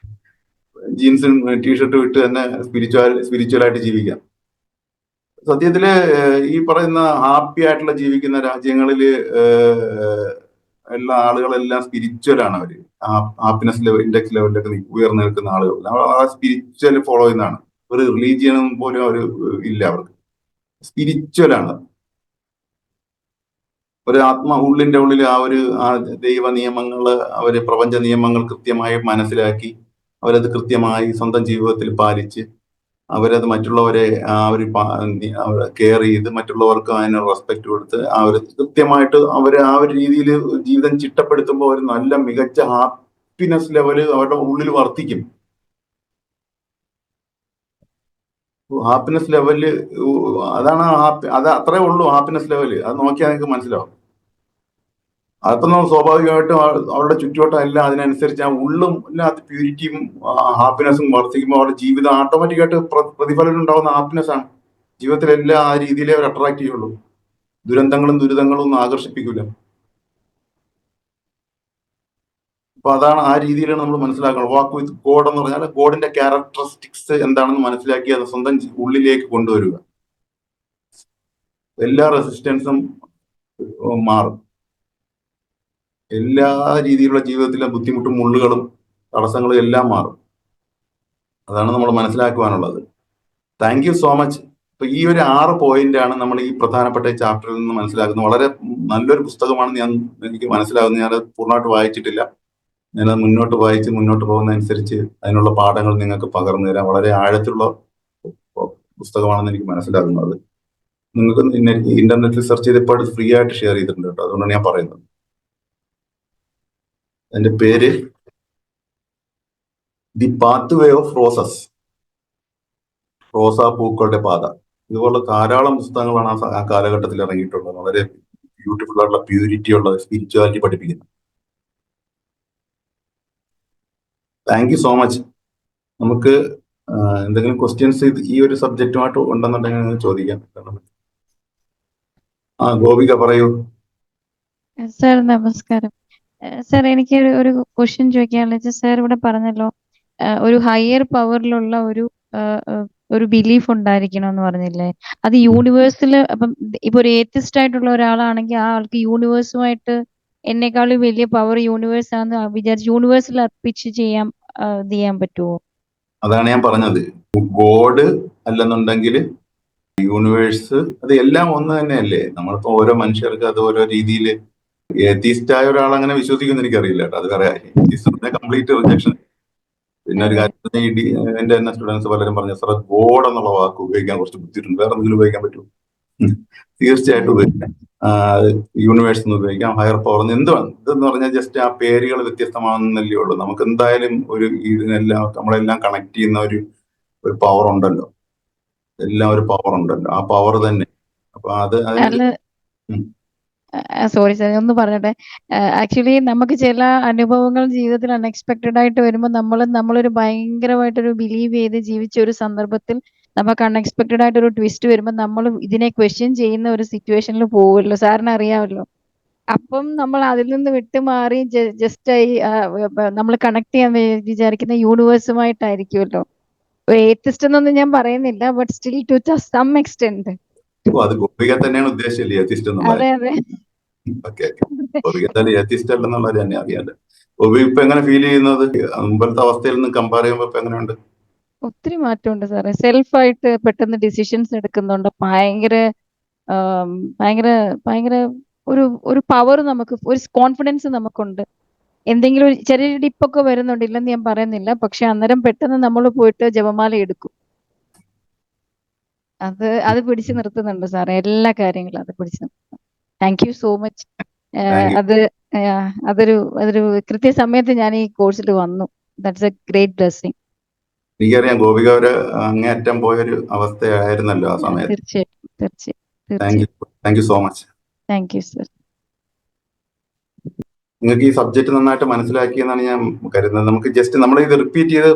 A: ജീൻസും ടീഷർട്ടും ഇട്ട് തന്നെ സ്പിരിച്വലായിട്ട് ജീവിക്കാം. സത്യത്തില് ഈ പറയുന്ന ഹാപ്പി ആയിട്ടുള്ള ജീവിക്കുന്ന രാജ്യങ്ങളില് എല്ലാ ആളുകളെല്ലാം സ്പിരിച്വലാണ്. അവര് ഹാപ്പിനെസ് ലെവൽ ഇൻഡെക്സ് ലെവലിലൊക്കെ ഉയർന്നു നിൽക്കുന്ന ആളുകൾ ആ സ്പിരിച്വൽ ഫോളോ ചെയ്യുന്നതാണ്. ഒരു റിലീജിയനും പോലും അവർ ഇല്ല, അവർക്ക് സ്പിരിച്വലാണ്. ഒരു ഉള്ളിന്റെ ഉള്ളിൽ ആ ദൈവ നിയമങ്ങള്, അവര് പ്രപഞ്ച നിയമങ്ങൾ കൃത്യമായി മനസ്സിലാക്കി അവരത് കൃത്യമായി സ്വന്തം ജീവിതത്തിൽ പാലിച്ച് അവരത് മറ്റുള്ളവരെ കെയർ ചെയ്ത് മറ്റുള്ളവർക്ക് അതിന് റെസ്പെക്ട് കൊടുത്ത് അവർ കൃത്യമായിട്ട് അവർ ആ ഒരു രീതിയിൽ ജീവിതം ചിട്ടപ്പെടുത്തുമ്പോൾ ഒരു നല്ല മികച്ച ഹാപ്പിനെസ് ലെവല് അവരുടെ ഉള്ളിൽ വർദ്ധിക്കും. ഹാപ്പിനെസ് ലെവല് അതാണ് അത് അത്രേ ഉള്ളൂ. ഹാപ്പിനെസ് ലെവല് അത് നോക്കിയാൽ നിങ്ങൾക്ക് മനസ്സിലാവും. അതൊന്നും സ്വാഭാവികമായിട്ടും അവരുടെ ചുറ്റുവട്ടം എല്ലാം അതിനനുസരിച്ച് ആ ഉള്ളും ഇല്ലാത്ത പ്യൂരിറ്റിയും ഹാപ്പിനെസ്സും വർദ്ധിക്കുമ്പോൾ അവരുടെ ജീവിതം ഓട്ടോമാറ്റിക്കായിട്ട് പ്രതിഫലനം ഉണ്ടാവുന്ന ഹാപ്പിനെസ് ആണ്. ജീവിതത്തിലെല്ലാം ആ രീതിയിലേ അവർ അട്രാക്ട് ചെയ്യുള്ളൂ. ദുരന്തങ്ങളും ദുരിതങ്ങളും ഒന്നും ആകർഷിപ്പിക്കില്ല. അപ്പൊ അതാണ് ആ രീതിയിലാണ് നമ്മൾ മനസ്സിലാക്കണം. വാക്ക് വിത്ത് ഗോഡ് എന്ന് പറഞ്ഞാൽ ഗോഡിന്റെ ക്യാരക്ടറിസ്റ്റിക്സ് എന്താണെന്ന് മനസ്സിലാക്കി അത് സ്വന്തം ഉള്ളിലേക്ക് കൊണ്ടുവരിക. എല്ലാ റെസിസ്റ്റൻസും മാറും. എല്ലാ രീതിയിലുള്ള ജീവിതത്തിലെ ബുദ്ധിമുട്ടും മുള്ളുകളും തടസ്സങ്ങളും എല്ലാം മാറും. അതാണ് നമ്മൾ മനസ്സിലാക്കുവാനുള്ളത്. Thank you so much. ഇപ്പൊ ഈ ഒരു 6 പോയിന്റാണ് നമ്മൾ ഈ പ്രധാനപ്പെട്ട ചാപ്റ്ററിൽ നിന്ന് മനസ്സിലാക്കുന്നത്. വളരെ നല്ലൊരു പുസ്തകമാണെന്ന് എനിക്ക് മനസ്സിലാകുന്നത്. ഞാനത് പൂർണ്ണമായിട്ട് വായിച്ചിട്ടില്ല. ഞാനത് മുന്നോട്ട് വായിച്ച് മുന്നോട്ട് പോകുന്നതനുസരിച്ച് അതിനുള്ള പാഠങ്ങൾ നിങ്ങൾക്ക് പകർന്നു തരാം. വളരെ ആഴത്തിലുള്ള പുസ്തകമാണെന്ന് എനിക്ക് മനസ്സിലാകുന്നത്. നിങ്ങൾക്ക് ഇന്റർനെറ്റിൽ സെർച്ച് ചെയ്തപ്പോൾ ഫ്രീ ആയിട്ട് ഷെയർ ചെയ്തിട്ടുണ്ട് കേട്ടോ. അതുകൊണ്ടാണ് ഞാൻ പറയുന്നത്. അതിന്റെ പേര് the path way of roses, റോസാ പൂക്കളുടെ പാത. ഇതുപോലുള്ള ധാരാളം പുസ്തകങ്ങളാണ് ആ കാലഘട്ടത്തിൽ ഇറങ്ങിയിട്ടുള്ളത്. വളരെ ബ്യൂട്ടിഫുൾ ആയിട്ടുള്ള പ്യൂരിറ്റി ഉള്ള സ്പിരിച്വാലിറ്റി പഠിപ്പിക്കുന്നത്. Thank you so much. നമുക്ക് എന്തെങ്കിലും ക്വസ്റ്റ്യൻസ് ഈ ഒരു സബ്ജക്റ്റുമായിട്ട് ഉണ്ടെന്നുണ്ടെങ്കിൽ ചോദിക്കാം. ഗോപിക പറയൂ.
D: സർ നമസ്കാരം. സർ എനിക്ക് ഒരു ക്വസ്റ്റ്യൻ ചോദിക്കാനുള്ള സർ ഇവിടെ പറഞ്ഞല്ലോ ഒരു ഹയർ പവറിലുള്ള ഒരു ബിലീഫ് ഉണ്ടായിരിക്കണം എന്ന് പറഞ്ഞില്ലേ? അത് യൂണിവേഴ്സിൽ അപ്പം ഇപ്പൊ ഒരു ഏത്തിസ്റ്റ് ആയിട്ടുള്ള ഒരാളാണെങ്കിൽ ആ ആൾക്ക് യൂണിവേഴ്സുമായിട്ട് എന്നെക്കാളും വലിയ പവർ യൂണിവേഴ്സ് ആണെന്ന് വിചാരിച്ച് യൂണിവേഴ്സിൽ അർപ്പിച്ച് ചെയ്യാൻ പറ്റുമോ?
A: അതാണ് ഞാൻ പറഞ്ഞത്. ഗോഡ് അല്ലെന്നുണ്ടെങ്കിൽ യൂണിവേഴ്സ്, അത് എല്ലാം ഒന്ന് തന്നെയല്ലേ. നമ്മളിപ്പോ ഓരോ മനുഷ്യർക്ക് അത് ഓരോ രീതിയിൽ. ഏത്തീസ്റ്റായ ഒരാൾ അങ്ങനെ വിശ്വസിക്കുമെന്ന് എനിക്കറിയില്ല കേട്ടോ. അത് വേറെ കംപ്ലീറ്റ് റിജക്ഷൻ. പിന്നെ ഒരു കാര്യം എന്റെ തന്നെ സ്റ്റുഡൻസ് പലരും പറഞ്ഞു, സാർ ഗോഡ് എന്നുള്ള വാക്ക് ഉപയോഗിക്കാൻ കുറച്ച് ബുദ്ധിമുട്ടുണ്ട്, വേറെ എന്തെങ്കിലും ഉപയോഗിക്കാൻ പറ്റും? തീർച്ചയായിട്ടും ഉപയോഗിക്കാം. യൂണിവേഴ്സ് എന്ന് ഉപയോഗിക്കാം, ഹയർ പവർ എന്തുവാണ്. ഇതെന്ന് പറഞ്ഞാൽ ജസ്റ്റ് ആ പേരുകൾ വ്യത്യസ്തമാണെന്നല്ലേ ഉള്ളൂ. നമുക്ക് എന്തായാലും നമ്മളെല്ലാം കണക്ട് ചെയ്യുന്ന ഒരു പവർ ഉണ്ടല്ലോ. എല്ലാം ഒരു പവർ ഉണ്ടല്ലോ, ആ പവർ തന്നെ. അപ്പൊ
D: സോറി സാർ, ഒന്ന് പറഞ്ഞോട്ടെ. ആക്ച്വലി നമുക്ക് ചില അനുഭവങ്ങൾ ജീവിതത്തിൽ അൺഎക്സ്പെക്ടഡ് ആയിട്ട് വരുമ്പോൾ നമ്മളൊരു ഭയങ്കരമായിട്ടൊരു ബിലീവ് ചെയ്ത് ജീവിച്ച ഒരു സന്ദർഭത്തിൽ നമുക്ക് അൺഎക്സ്പെക്ടഡ് ആയിട്ട് ഒരു ട്വിസ്റ്റ് വരുമ്പോൾ നമ്മൾ ഇതിനെ ക്വസ്റ്റ്യൻ ചെയ്യുന്ന ഒരു സിറ്റുവേഷനിൽ പോകുമല്ലോ, സാറിന് അറിയാമല്ലോ. അപ്പം നമ്മൾ അതിൽ നിന്ന് വിട്ടുമാറി ജസ്റ്റ് നമ്മൾ കണക്ട് ചെയ്യാൻ വിചാരിക്കുന്ന യൂണിവേഴ്സുമായിട്ടായിരിക്കുമല്ലോ. ഏത്തിസ്റ്റ് എന്നൊന്നും ഞാൻ പറയുന്നില്ല, but still to some extent.
A: അത് ഗോപിക തന്നെയാണ് ഉദ്ദേശിച്ചല്ലേ ഏത്തിസ്റ്റ് എന്നുള്ളത്?
D: അതെ അതെ.
A: ഓക്കെ, ഗോപിക എന്തായാലും ഏത്തിസ്റ്റ് അല്ലെന്നുള്ളത് തന്നെ അറിയാലോ. ഗോപി ഇപ്പൊ എങ്ങനെ ഫീൽ ചെയ്യുന്നത്? മുമ്പത്തെ അവസ്ഥയിൽ നിന്ന് കമ്പയർ ചെയ്യുമ്പോൾ ഇപ്പൊ എങ്ങനെയുണ്ട്?
D: ഒത്തിരി മാറ്റമുണ്ട് സാറേ. സെൽഫായിട്ട് പെട്ടെന്ന് ഡിസിഷൻസ് എടുക്കുന്നുണ്ട്. ഭയങ്കര ഭയങ്കര ഭയങ്കര ഒരു പവർ, നമുക്ക് ഒരു കോൺഫിഡൻസ് നമുക്കുണ്ട്. എന്തെങ്കിലും ഒരു ചെറിയ ഡിപ്പൊക്കെ വരുന്നുണ്ട്, ഇല്ലെന്ന് ഞാൻ പറയുന്നില്ല. പക്ഷെ അന്നേരം പെട്ടെന്ന് നമ്മൾ പോയിട്ട് ജപമാല എടുക്കും. അത് പിടിച്ചു നിർത്തുന്നുണ്ട് സാറേ, എല്ലാ കാര്യങ്ങളും അത് പിടിച്ചു നിർത്തുന്നു. Thank you so much. അതൊരു കൃത്യസമയത്ത് ഞാൻ ഈ കോഴ്സിൽ വന്നു. That's A great blessing.
A: എനിക്കറിയാം ഗോപിക ഒരു അങ്ങേയറ്റം പോയൊരു അവസ്ഥയായിരുന്നല്ലോ ആ സമയത്ത്.
D: തീർച്ചയായിട്ടും.
A: Thank you so much.
D: Thank you sir.
A: നിങ്ങൾക്ക് ഈ സബ്ജക്ട് നന്നായിട്ട് മനസ്സിലാക്കിയെന്നാണ് ഞാൻ കരുതുന്നത്. നമുക്ക് ജസ്റ്റ് നമ്മൾ ഇത് റിപ്പീറ്റ് ചെയ്ത്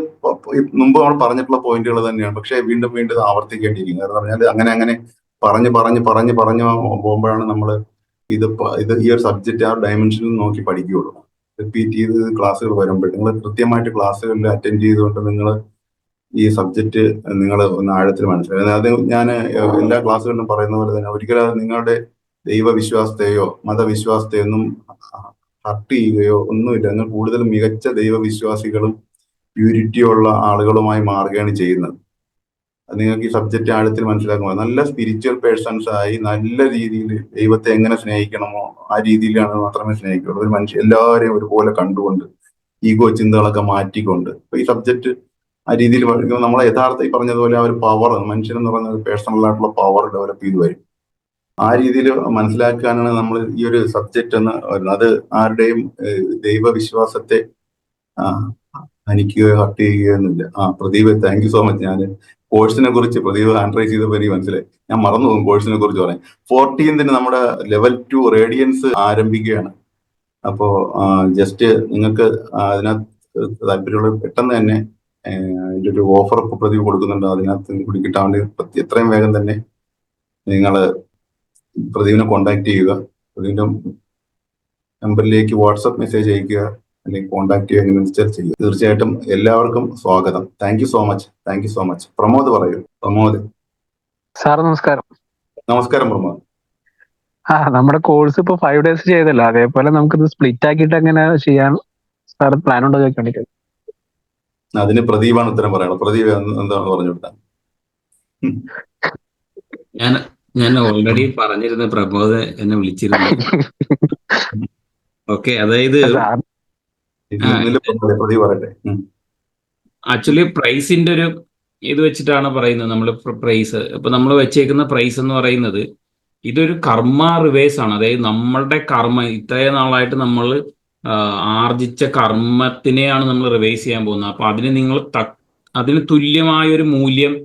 A: മുമ്പ് നമ്മൾ പറഞ്ഞിട്ടുള്ള പോയിന്റുകൾ തന്നെയാണ്, പക്ഷേ വീണ്ടും വീണ്ടും ഇത് ആവർത്തിക്കേണ്ടിയിരിക്കും. കാരണം പറഞ്ഞാൽ അങ്ങനെ അങ്ങനെ പറഞ്ഞ് പറഞ്ഞ് പറഞ്ഞ് പറഞ്ഞ് പോകുമ്പോഴാണ് നമ്മൾ ഇത് ഈ ഒരു സബ്ജക്റ്റ് ആ ഡയമെൻഷനിൽ നോക്കി പഠിക്കുകയുള്ളൂ. റിപ്പീറ്റ് ചെയ്ത് ക്ലാസ്സുകൾ വരുമ്പോൾ നിങ്ങൾ കൃത്യമായിട്ട് ക്ലാസ്സുകളിൽ അറ്റൻഡ് ചെയ്തുകൊണ്ട് നിങ്ങൾ ഈ സബ്ജക്റ്റ് നിങ്ങൾ ഒന്ന് ആഴത്തിൽ മനസ്സിലാക്കുക. അത് ഞാൻ എല്ലാ ക്ലാസ്സുകളിലും പറയുന്ന പോലെ തന്നെ ഒരിക്കലും നിങ്ങളുടെ ദൈവവിശ്വാസത്തെയോ മതവിശ്വാസത്തെയോ ഒന്നും ഹർട്ട് ചെയ്യുകയോ ഒന്നുമില്ല. നിങ്ങൾ കൂടുതൽ മികച്ച ദൈവവിശ്വാസികളും പ്യൂരിറ്റിയുള്ള ആളുകളുമായി മാറുകയാണ് ചെയ്യുന്നത്. അത് നിങ്ങൾക്ക് ഈ സബ്ജക്റ്റ് ആഴത്തിൽ മനസ്സിലാക്കുമ്പോൾ നല്ല സ്പിരിച്വൽ പേഴ്സൺസ് ആയി നല്ല രീതിയിൽ ദൈവത്തെ എങ്ങനെ സ്നേഹിക്കണമോ ആ രീതിയിലാണ് മാത്രമേ സ്നേഹിക്കുള്ളൂ. ഒരു മനുഷ്യൻ എല്ലാവരെയും ഒരുപോലെ കണ്ടുകൊണ്ട് ഈഗോ ചിന്തകളൊക്കെ മാറ്റിക്കൊണ്ട് ഈ സബ്ജക്റ്റ് ആ രീതിയിൽ പഠിക്കുമ്പോൾ നമ്മളെ യഥാർത്ഥ ഈ പറഞ്ഞതുപോലെ ആ ഒരു പവർ മനുഷ്യനെന്ന് പറയുന്ന ഒരു പേഴ്സണൽ ആയിട്ടുള്ള പവർ ഡെവലപ്പ് ചെയ്ത് വരും. ആ രീതിയിൽ മനസ്സിലാക്കാനാണ് നമ്മൾ ഈ ഒരു സബ്ജക്റ്റ് എന്ന് പറയുന്നത്. അത് ആരുടെയും ദൈവവിശ്വാസത്തെ ഹനിക്കുകയോ ഹർട്ട് ചെയ്യുകയോ ഒന്നുമില്ല. Pradeep, thank you so much. ഞാൻ കോഴ്സിനെ കുറിച്ച് പ്രദീപ് ഹാൻഡ് റൈസ് ചെയ്തപ്പോൾ എനിക്ക് മനസ്സിലായി. ഞാൻ മറന്നു പോകും കോഴ്സിനെ കുറിച്ച് പറയാൻ. 14th നമ്മുടെ ലെവൽ 2 റേഡിയൻസ് ആരംഭിക്കുകയാണ്. അപ്പോ ജസ്റ്റ് നിങ്ങൾക്ക് അതിനകത്ത് താല്പര്യമുള്ള പെട്ടെന്ന് തന്നെ അതിൻ്റെ ഒരു ഓഫർ പ്രദീപ് കൊടുക്കുന്നുണ്ട്. അതിനകത്ത് കൂടി കിട്ടാൻ വേണ്ടി എത്രയും വേഗം തന്നെ നിങ്ങൾ പ്രദീപിനെ കോണ്ടാക്ട് ചെയ്യുക. പ്രദീപിന്റെ നമ്പറിലേക്ക് വാട്സപ്പ് മെസ്സേജ് അയക്കുക, അല്ലെങ്കിൽ കോണ്ടാക്ട് ചെയ്യുക, എങ്ങനെ വെച്ചാൽ ചെയ്യുക. തീർച്ചയായിട്ടും എല്ലാവർക്കും സ്വാഗതം. Thank you so much. Thank you so much. Pramod പറയൂ. പ്രമോദ്
B: സാർ നമസ്കാരം.
A: നമസ്കാരം പ്രമോദ്.
B: നമ്മുടെ കോഴ്സ് ഇപ്പൊ 5 days ചെയ്തല്ലോ, അതേപോലെ നമുക്കിത് സ്പ്ലിറ്റ് ആക്കിയിട്ട് എങ്ങനെ ചെയ്യാൻ സാർ പ്ലാൻ ഉണ്ടോ ചോദിക്കാൻ വേണ്ടിയിട്ട്.
A: അതിന് പ്രദീപാണ് ഉത്തരം പറയാനുള്ളത്. പ്രദീപ് എന്താണ് പറഞ്ഞു കൊടുത്താൽ?
E: ഞാൻ ഓൾറെഡി പറഞ്ഞിരുന്നു, പ്രമോദ് എന്നെ വിളിച്ചിരുന്നു. ഓക്കെ, അതായത്
A: പ്രദീപ് പറയട്ടെ.
E: ആക്ച്വലി പ്രൈസിന്റെ ഒരു ഇത് വെച്ചിട്ടാണ് പറയുന്നത്. നമ്മൾ പ്രൈസ് ഇപ്പൊ നമ്മൾ വെച്ചേക്കുന്ന പ്രൈസ് എന്ന് പറയുന്നത് ഇതൊരു കർമ്മ റിവേഴ്സ് ആണ്. അതായത് നമ്മളുടെ കർമ്മ ഇത്രയും നാളായിട്ട് നമ്മൾ ആർജിച്ച കർമ്മത്തിനെയാണ് നമ്മൾ റിവേഴ്സ് ചെയ്യാൻ പോകുന്നത്. അപ്പൊ അതിന് നിങ്ങൾ അതിന് തുല്യമായ ഒരു മൂല്യം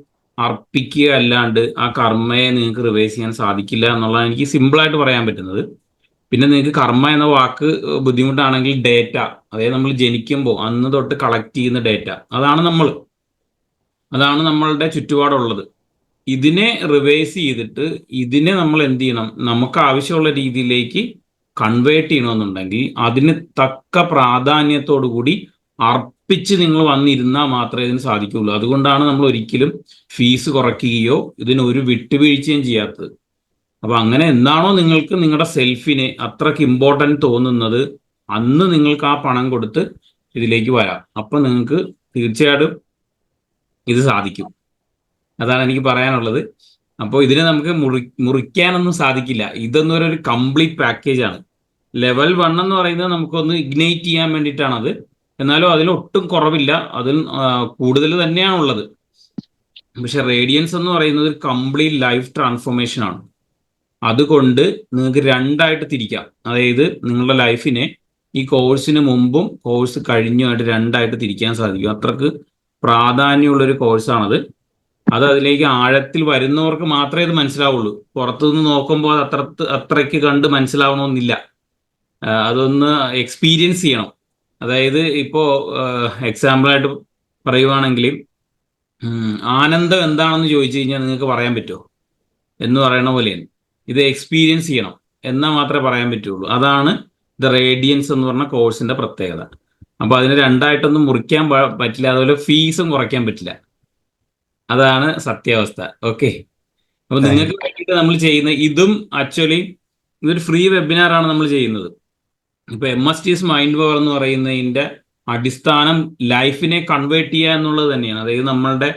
E: അർപ്പിക്കുക അല്ലാണ്ട് ആ കർമ്മയെ നിങ്ങൾക്ക് റിവേഴ്സ് ചെയ്യാൻ സാധിക്കില്ല എന്നുള്ളതാണ് എനിക്ക് സിമ്പിളായിട്ട് പറയാൻ പറ്റുന്നത്. പിന്നെ നിങ്ങൾക്ക് കർമ്മ എന്ന വാക്ക് ബുദ്ധിമുട്ടാണെങ്കിൽ ഡേറ്റ, അതായത് നമ്മൾ ജനിക്കുമ്പോൾ അന്ന് തൊട്ട് കളക്ട് ചെയ്യുന്ന ഡേറ്റ, അതാണ് നമ്മളുടെ ചുറ്റുപാടുള്ളത്. ഇതിനെ റിവേഴ്സ് ചെയ്തിട്ട് ഇതിനെ നമ്മൾ എന്ത് ചെയ്യണം, നമുക്ക് ആവശ്യമുള്ള രീതിയിലേക്ക് കൺവേർട്ട് ചെയ്യണമെന്നുണ്ടെങ്കിൽ അതിന് തക്ക പ്രാധാന്യത്തോടു കൂടി അർപ്പിച്ച് നിങ്ങൾ വന്നിരുന്നാൽ മാത്രമേ ഇതിന് സാധിക്കുകയുള്ളൂ. അതുകൊണ്ടാണ് നമ്മൾ ഒരിക്കലും ഫീസ് കുറയ്ക്കുകയോ ഇതിനൊരു വിട്ടുവീഴ്ചയും ചെയ്യാത്തത്. അപ്പൊ അങ്ങനെ എന്താണോ നിങ്ങൾക്ക് നിങ്ങളുടെ സെൽഫിനെ അത്രയ്ക്ക് ഇമ്പോർട്ടൻറ്റ് തോന്നുന്നത് അന്ന് നിങ്ങൾക്ക് ആ പണം കൊടുത്ത് ഇതിലേക്ക് വരാം. അപ്പൊ നിങ്ങൾക്ക് തീർച്ചയായിട്ടും ഇത് സാധിക്കും. അതാണ് എനിക്ക് പറയാനുള്ളത്. അപ്പോൾ ഇതിനെ നമുക്ക് മുറിക്കാനൊന്നും സാധിക്കില്ല. ഇതൊന്നും ഒരു കംപ്ലീറ്റ് പാക്കേജാണ്. ലെവൽ 1 എന്ന് പറയുന്നത് നമുക്കൊന്ന് ഇഗ്നൈറ്റ് ചെയ്യാൻ വേണ്ടിയിട്ടാണത്. എന്നാലും അതിലൊട്ടും കുറവില്ല, അതിൽ കൂടുതൽ തന്നെയാണുള്ളത്. പക്ഷെ റേഡിയൻസ് എന്ന് പറയുന്നത് ഒരു കംപ്ലീറ്റ് ലൈഫ് ട്രാൻസ്ഫോർമേഷൻ ആണ്. അതുകൊണ്ട് നിങ്ങൾക്ക് 2ആയിട്ട് തിരിക്കാം. അതായത് നിങ്ങളുടെ ലൈഫിനെ ഈ കോഴ്സിന് മുമ്പും കോഴ്സ് കഴിഞ്ഞുമായിട്ട് 2ആയിട്ട് തിരിക്കാൻ സാധിക്കും. അത്രക്ക് പ്രാധാന്യമുള്ളൊരു കോഴ്സാണത്. അത് അതിലേക്ക് ആഴത്തിൽ വരുന്നവർക്ക് മാത്രമേ ഇത് മനസ്സിലാവുള്ളൂ. പുറത്തുനിന്ന് നോക്കുമ്പോൾ അത് അത്രയ്ക്ക് കണ്ട് മനസ്സിലാവണമെന്നില്ല. അതൊന്ന് എക്സ്പീരിയൻസ് ചെയ്യണം. അതായത് ഇപ്പോൾ എക്സാമ്പിളായിട്ട് പറയുവാണെങ്കിൽ ആനന്ദം എന്താണെന്ന് ചോദിച്ചു കഴിഞ്ഞാൽ നിങ്ങൾക്ക് പറയാൻ പറ്റുമോ എന്ന് പറയണ പോലെയാണ്. ഇത് എക്സ്പീരിയൻസ് ചെയ്യണം എന്നാൽ മാത്രമേ പറയാൻ പറ്റുള്ളൂ. അതാണ് ദ റേഡിയൻസ് എന്ന് പറഞ്ഞ കോഴ്സിന്റെ പ്രത്യേകത. അപ്പോൾ അതിന് 2ആയിട്ടൊന്നും മുറിക്കാൻ പറ്റില്ല. അതുപോലെ ഫീസും കുറയ്ക്കാൻ പറ്റില്ല. അതാണ് സത്യാവസ്ഥ. ഓക്കെ, അപ്പൊ നിങ്ങൾക്ക് വേണ്ടിയിട്ട് നമ്മൾ ചെയ്യുന്ന ഇതും ആക്ച്വലി ഇതൊരു ഫ്രീ വെബിനാറാണ് നമ്മൾ ചെയ്യുന്നത്. ഇപ്പൊ MST's മൈൻഡ് പവർ എന്ന് പറയുന്നതിന്റെ അടിസ്ഥാനം ലൈഫിനെ കൺവേർട്ട് ചെയ്യുക എന്നുള്ളത് തന്നെയാണ്. അതായത് നമ്മളുടെ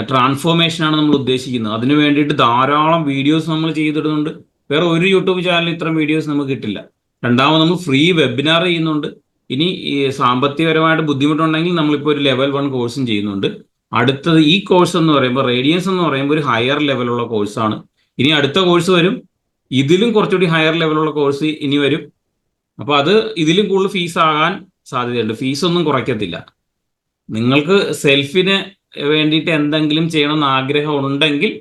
E: ട്രാൻസ്ഫോർമേഷനാണ് നമ്മൾ ഉദ്ദേശിക്കുന്നത്. അതിനു വേണ്ടിയിട്ട് ധാരാളം വീഡിയോസ് നമ്മൾ ചെയ്തിടുന്നുണ്ട്. വേറെ ഒരു യൂട്യൂബ് ചാനലിൽ ഇത്തരം വീഡിയോസ് നമുക്ക് കിട്ടില്ല. രണ്ടാമത് നമ്മൾ ഫ്രീ വെബിനാർ ചെയ്യുന്നുണ്ട്. ഇനി ഈ സാമ്പത്തികപരമായിട്ട് ബുദ്ധിമുട്ടുണ്ടെങ്കിൽ നമ്മളിപ്പോൾ ഒരു ലെവൽ 1 കോഴ്സും ചെയ്യുന്നുണ്ട്. അടുത്തത് ഈ കോഴ്സ് എന്ന് പറയുമ്പോൾ റേഡിയൻസ് എന്ന് പറയുമ്പോൾ ഒരു ഹയർ ലെവലുള്ള കോഴ്സാണ്. ഇനി അടുത്ത കോഴ്സ് വരും, ഇതിലും കുറച്ചുകൂടി ഹയർ ലെവലുള്ള കോഴ്സ് ഇനി വരും. അപ്പോൾ അത് ഇതിലും കൂടുതൽ ഫീസ് ആകാൻ സാധ്യതയുണ്ട്. ഫീസൊന്നും കുറയ്ക്കത്തില്ല. നിങ്ങൾക്ക് സെൽഫിന് വേണ്ടിയിട്ട് എന്തെങ്കിലും ചെയ്യണമെന്ന് ആഗ്രഹം ഉണ്ടെങ്കിൽ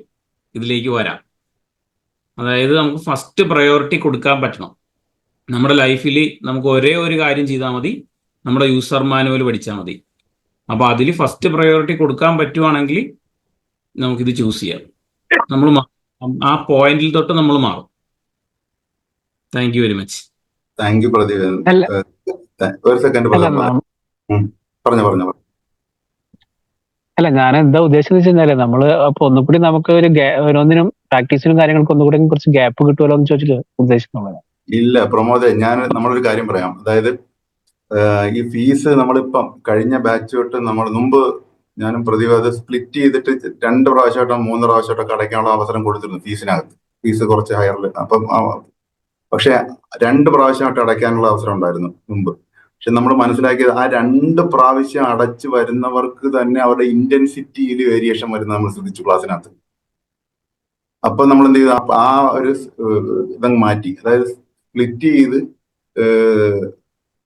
E: ഇതിലേക്ക് വരാം. അതായത് നമുക്ക് ഫസ്റ്റ് പ്രയോറിറ്റി കൊടുക്കാൻ പറ്റണം. നമ്മുടെ ലൈഫിൽ നമുക്ക് ഒരേ ഒരു കാര്യം ചെയ്താൽ മതി, നമ്മുടെ യൂസർ മാനുവൽ പഠിച്ചാൽ മതി. അപ്പോൾ അതിൽ ഫസ്റ്റ് പ്രയോറിറ്റി കൊടുക്കാൻ പറ്റുവാണെങ്കിൽ നമുക്കിത് ചൂസ് ചെയ്യാം. നമ്മൾ ആ പോയിന്റിൽ തൊട്ട് നമ്മൾ മാറും. Thank you very much.
A: Thank you Pradeep.
B: അല്ല
A: ഒരു സെക്കൻഡ്
B: അല്ല
A: പറഞ്ഞു.
B: അല്ല ഞാൻ എന്താ ഉദ്ദേശിച്ചെന്ന് വെച്ച് കഴിഞ്ഞാല് നമ്മള് അപ്പൊ ഒന്നുകൂടി നമുക്ക് ഓരോന്നിനും പ്രാക്ടീസിനും കാര്യങ്ങൾക്കും ഒന്നുകൂടി കുറച്ച് ഗ്യാപ്പ് കിട്ടുമല്ലോ എന്ന് ചോദിച്ചിട്ട് ഉദ്ദേശിക്കുന്നുള്ളത്.
A: ഇല്ല പ്രമോദ്, നമ്മളൊരു കാര്യം പറയാം. അതായത് ഈ ഫീസ് നമ്മളിപ്പം കഴിഞ്ഞ ബാച്ച് തൊട്ട് നമ്മൾ മുമ്പ് ഞാനും പ്രദീപ് അത് സ്പ്ലിറ്റ് ചെയ്തിട്ട് 2 പ്രാവശ്യമായിട്ടോ 3 പ്രാവശ്യമായിട്ടോ അടയ്ക്കാനുള്ള അവസരം കൊടുത്തിരുന്നു ഫീസിനകത്ത്. ഫീസ് കുറച്ച് ഹയറിൽ. അപ്പം പക്ഷെ 2 പ്രാവശ്യമായിട്ട് അടയ്ക്കാനുള്ള അവസരം ഉണ്ടായിരുന്നു മുമ്പ്. പക്ഷെ നമ്മൾ മനസ്സിലാക്കിയത് ആ 2 പ്രാവശ്യം അടച്ച് വരുന്നവർക്ക് തന്നെ അവരുടെ ഇന്റൻസിറ്റിയിൽ വേരിയേഷൻ വരുന്നത് നമ്മൾ ശ്രദ്ധിച്ചു ക്ലാസ്സിനകത്ത്. അപ്പൊ നമ്മൾ എന്ത് ചെയ്തു, ആ ഒരു ഇതങ്ങ് മാറ്റി. അതായത് സ്പ്ലിറ്റ് ചെയ്ത്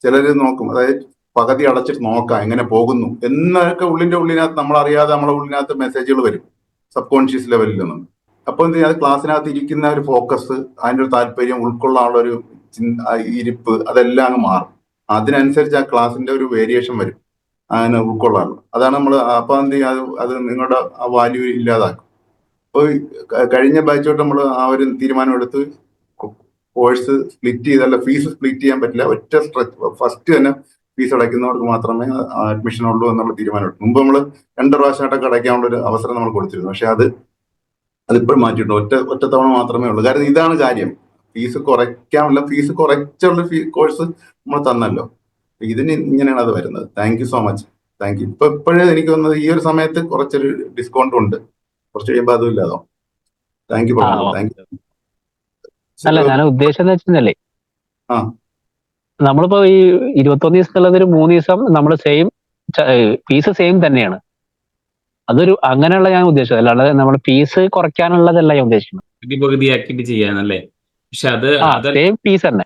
A: ചിലര് നോക്കും, അതായത് പകുതി അടച്ചിട്ട് നോക്കാം എങ്ങനെ പോകുന്നു എന്നൊക്കെ ഉള്ളിനകത്ത് നമ്മൾ അറിയാതെ നമ്മളെ ഉള്ളിനകത്ത് മെസ്സേജുകൾ വരും സബ് കോൺഷ്യസ് ലെവലിൽ നിന്നും. അപ്പൊ എന്ത് ചെയ്യാം, ക്ലാസ്സിനകത്ത് ഇരിക്കുന്ന ഒരു ഫോക്കസ്, അതിന്റെ ഒരു താല്പര്യം, ഉൾക്കൊള്ളാനുള്ള ഒരു ഇരിപ്പ്, അതെല്ലാം അങ്ങ് മാറും. അതിനനുസരിച്ച് ആ ക്ലാസ്സിന്റെ ഒരു വേരിയേഷൻ വരും അങ്ങനെ ഉൾക്കൊള്ളാനുള്ള. അതാണ് നമ്മൾ അപ്പൊ എന്ത് ചെയ്യാം, അത് നിങ്ങളുടെ ആ വാല്യൂ ഇല്ലാതാക്കും. അപ്പോൾ കഴിഞ്ഞ ബാച്ച് തൊട്ട് നമ്മൾ ആ ഒരു തീരുമാനം എടുത്ത് കോഴ്സ് സ്പ്ലിറ്റ് ചെയ്തല്ല, ഫീസ് സ്പ്ലിറ്റ് ചെയ്യാൻ പറ്റില്ല, ഒറ്റ ഫസ്റ്റ് തന്നെ ഫീസ് അടയ്ക്കുന്നവർക്ക് മാത്രമേ അഡ്മിഷൻ ഉള്ളൂ എന്നുള്ള തീരുമാനം എടുത്തു. മുമ്പ് നമ്മൾ 2 പ്രാവശ്യമായിട്ടൊക്കെ അടയ്ക്കാനുള്ള ഒരു അവസരം നമ്മൾ കൊടുത്തിരുന്നു. പക്ഷെ അതിപ്പോഴും മാറ്റിയിട്ടുണ്ട്. ഒറ്റ തവണ മാത്രമേ ഉള്ളൂ. കാരണം ഇതാണ് കാര്യം, ഫീസ് കുറയ്ക്കാമല്ല, ഫീസ് കുറച്ചുള്ള കോഴ്സ് നമ്മൾ തന്നല്ലോ. ഇതിന് ഇങ്ങനെയാണ് അത് വരുന്നത്. Thank you so much. Thank you. ഇപ്പോഴേ എനിക്ക് തോന്നുന്നത് ഈ ഒരു സമയത്ത് കുറച്ചൊരു ഡിസ്കൗണ്ട് ഉണ്ട്, കുറച്ച് കഴിയുമ്പോൾ അതും ഇല്ലാതോ. താങ്ക് യു പറഞ്ഞു. Thank you.
B: അല്ല ഞാൻ ഉദ്ദേശം വെച്ചാലേ
A: ആ
B: നമ്മളിപ്പോ ഈ 21 ദിവസത്തുള്ളത് ഒരു 3 ദിവസം നമ്മൾ സെയിം ഫീസ് സെയിം തന്നെയാണ്. അതൊരു അങ്ങനെയുള്ള ഞാൻ ഉദ്ദേശിച്ചത്, അല്ലാതെ നമ്മൾ ഫീസ് കുറയ്ക്കാനുള്ളതല്ല ഞാൻ ഉദ്ദേശിക്കുന്നത്.
E: പകുതിയാക്കിയിട്ട് ചെയ്യാനല്ലേ. പക്ഷെ അത്
B: സെയിം ഫീസ് തന്നെ.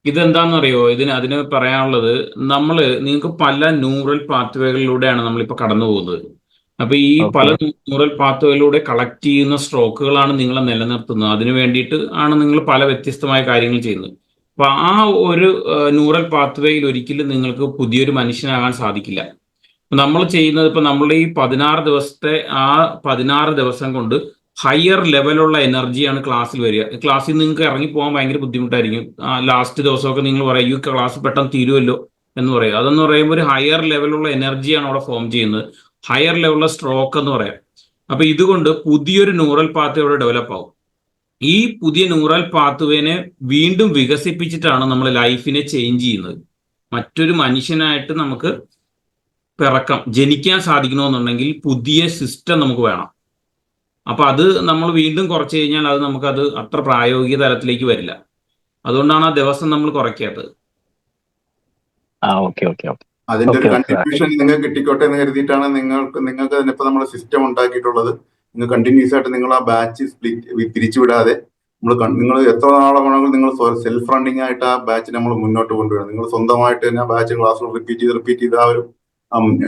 E: ഇതെന്താണെന്നറിയോ, അതിന് പറയാനുള്ളത്, നിങ്ങൾക്ക് പല ന്യൂറൽ പാത്വേകളിലൂടെയാണ് നമ്മളിപ്പോൾ കടന്നു പോകുന്നത്. അപ്പൊ ഈ പല ന്യൂറൽ പാത്വേകളിലൂടെ കളക്ട് ചെയ്യുന്ന സ്ട്രോക്കുകളാണ് നിങ്ങളെ നിലനിർത്തുന്നത്. അതിനു വേണ്ടിയിട്ട് ആണ് നിങ്ങൾ പല വ്യത്യസ്തമായ കാര്യങ്ങൾ ചെയ്യുന്നത്. അപ്പൊ ആ ഒരു ന്യൂറൽ പാത്വേയിൽ ഒരിക്കലും നിങ്ങൾക്ക് പുതിയൊരു മനുഷ്യനാകാൻ സാധിക്കില്ല. നമ്മൾ ചെയ്യുന്നത് ഇപ്പൊ നമ്മളുടെ ഈ 16 ദിവസത്തെ ആ 16 ദിവസം കൊണ്ട് ഹയർ ലെവലുള്ള എനർജിയാണ് ക്ലാസ്സിൽ വരിക. ക്ലാസ്സിൽ നിങ്ങൾക്ക് ഇറങ്ങി പോകാൻ ഭയങ്കര ബുദ്ധിമുട്ടായിരിക്കും. ലാസ്റ്റ് ദിവസമൊക്കെ നിങ്ങൾ പറയും ഈ ക്ലാസ് പെട്ടെന്ന് തീരുമല്ലോ എന്ന് പറയും. അതെന്ന് പറയുമ്പോൾ ഒരു ഹയർ ലെവലുള്ള എനർജിയാണ് അവിടെ ഫോം ചെയ്യുന്നത്, ഹയർ ലെവലുള്ള സ്ട്രോക്ക് എന്ന് പറയാം. അപ്പൊ ഇതുകൊണ്ട് പുതിയൊരു ന്യൂറൽ പാത്ത് ഇവിടെ ഡെവലപ്പ് ആവും. ഈ പുതിയ ന്യൂറൽ പാത്വേനെ വീണ്ടും വികസിപ്പിച്ചിട്ടാണ് നമ്മൾ ലൈഫിനെ ചേഞ്ച് ചെയ്യുന്നത്. മറ്റൊരു മനുഷ്യനായിട്ട് നമുക്ക് ജനിക്കാൻ സാധിക്കണമെന്നുണ്ടെങ്കിൽ പുതിയ സിസ്റ്റം നമുക്ക് വേണം. അപ്പൊ അത് നമ്മൾ വീണ്ടും കുറച്ച് കഴിഞ്ഞാൽ നമുക്കത് അത്ര പ്രായോഗിക തലത്തിലേക്ക് വരില്ല. അതുകൊണ്ടാണ് ആ ദിവസം നമ്മൾ കുറയ്ക്കാത്തത്.
A: അതിന്റെ ഒരു കണ്ടിന്യൂഷൻ നിങ്ങൾക്ക് കിട്ടിക്കോട്ടെ എന്ന് കരുതിയിട്ടാണ് നിങ്ങൾക്ക് തന്നെ ഇപ്പൊ നമ്മൾ സിസ്റ്റം ഉണ്ടാക്കിയിട്ടുള്ളത്. നിങ്ങൾ കണ്ടിന്യൂസ് ആയിട്ട് നിങ്ങൾ ആ ബാച്ച് പിരിച്ചുവിടാതെ നിങ്ങൾ എത്ര നാളെ വേണമെങ്കിലും നിങ്ങൾ സെൽഫ് റണ്ണിങ് ആയിട്ട് ആ ബാച്ച് നമ്മൾ മുന്നോട്ട് കൊണ്ടുവരണം. നിങ്ങൾ സ്വന്തമായിട്ട് തന്നെ ആ ബാച്ച് ക്ലാസ്സുകൾ റിപ്പീറ്റ് ചെയ്ത് ആ ഒരു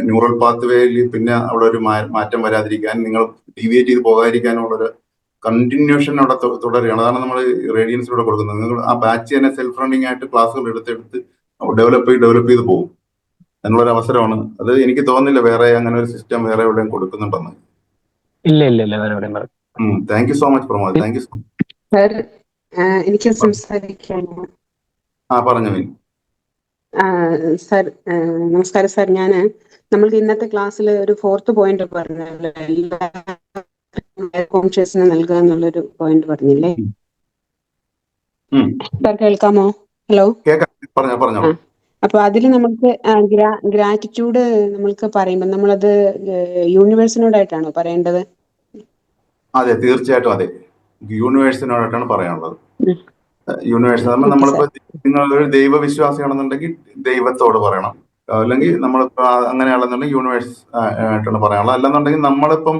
A: ന്യൂറൽ പാത്വേയിൽ പിന്നെ അവിടെ ഒരു മാറ്റം വരാതിരിക്കാൻ, നിങ്ങൾ ഡീവിയേറ്റ് ചെയ്ത് പോകാതിരിക്കാനുള്ളൊരു കണ്ടിന്യൂഷൻ അവിടെ തുടരുകയാണ്. അതാണ് നമ്മൾ റേഡിയൻസിലൂടെ കൊടുക്കുന്നത്. നിങ്ങൾ ആ ബാച്ച് തന്നെ സെൽഫ് റണ്ണിങ് ആയിട്ട് ക്ലാസ്സുകൾ എടുത്ത് ഡെവലപ്പ് ചെയ്ത് പോകും എന്നുള്ളൊരു അവസരമാണ്. അത് എനിക്ക് തോന്നുന്നില്ല വേറെ അങ്ങനെ ഒരു സിസ്റ്റം വേറെ എവിടെയും കൊടുക്കുന്നുണ്ടെന്ന്.
B: ഇല്ല.
A: Thank you so much Pramod. Thank you so much.
C: Sir, എനിക്ക് സംസാരിക്കാമോ?
A: പറഞ്ഞു.
C: സർ നമസ്കാരം സർ. നമ്മൾക്ക് ഇന്നത്തെ ക്ലാസ്സിൽ ഒരു 4th പോയിന്റ് പറഞ്ഞല്ലോ, എല്ലാ കോൺഷ്യസിന് നൽകുക എന്നുള്ളൊരു പോയിന്റ് പറഞ്ഞില്ലേ സർ? കേൾക്കാമോ? ഹലോ.
A: പറഞ്ഞു.
C: അപ്പൊ അതിൽ നമുക്ക് ഗ്രാറ്റിറ്റ്യൂഡ് നമ്മൾക്ക് പറയുമ്പോൾ നമ്മളത് യൂണിവേഴ്സിനോടായിട്ടാണോ പറയേണ്ടത്?
A: അതെ, തീർച്ചയായിട്ടും അതെ, യൂണിവേഴ്സിനോടായിട്ടാണ് പറയാനുള്ളത്. യൂണിവേഴ്സ് നമ്മളിപ്പോ നിങ്ങളൊരു ദൈവവിശ്വാസിയാണെന്നുണ്ടെങ്കിൽ ദൈവത്തോട് പറയണം, അല്ലെങ്കിൽ നമ്മളിപ്പോ അങ്ങനെയാണെന്നുണ്ടെങ്കിൽ യൂണിവേഴ്സ് ആയിട്ടാണ് പറയാനുള്ളത്. അല്ലെന്നുണ്ടെങ്കിൽ നമ്മളിപ്പം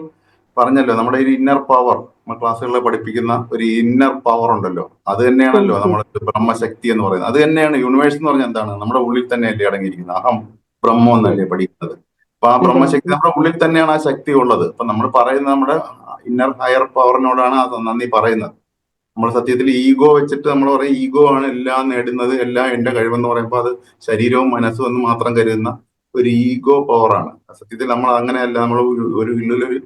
A: പറഞ്ഞല്ലോ നമ്മുടെ ഒരു ഇന്നർ പവർ, ക്ലാസ്സുകളിൽ പഠിപ്പിക്കുന്ന ഒരു ഇന്നർ പവർ ഉണ്ടല്ലോ, അത് തന്നെയാണല്ലോ നമ്മൾ ബ്രഹ്മശക്തി എന്ന് പറയുന്നത്. അത് തന്നെയാണ് യൂണിവേഴ്സ് എന്ന് പറഞ്ഞാൽ എന്താണ്, നമ്മുടെ ഉള്ളിൽ തന്നെയല്ലേ അടങ്ങിയിരിക്കുന്നത്. അഹം ബ്രഹ്മം എന്നല്ലേ പഠിക്കുന്നത്. അപ്പൊ ആ ബ്രഹ്മശക്തി നമ്മുടെ ഉള്ളിൽ തന്നെയാണ് ആ ശക്തി ഉള്ളത്. അപ്പൊ നമ്മൾ പറയുന്നത് നമ്മുടെ ഇന്നർ ഹയർ പവറിനോടാണ് അത് നന്ദി പറയുന്നത്. നമ്മൾ സത്യത്തിൽ ഈഗോ വെച്ചിട്ട് നമ്മൾ പറയും ഈഗോ ആണ് എല്ലാം നേടുന്നത്, എല്ലാം എന്റെ കഴിവെന്ന് പറയുമ്പോൾ അത് ശരീരവും മനസ്സും എന്ന് മാത്രം കരുതുന്ന ഒരു ഈഗോ പവറാണ്. സത്യത്തിൽ നമ്മൾ അങ്ങനെയല്ല. നമ്മൾ ഒരു ഉള്ളിലൊരു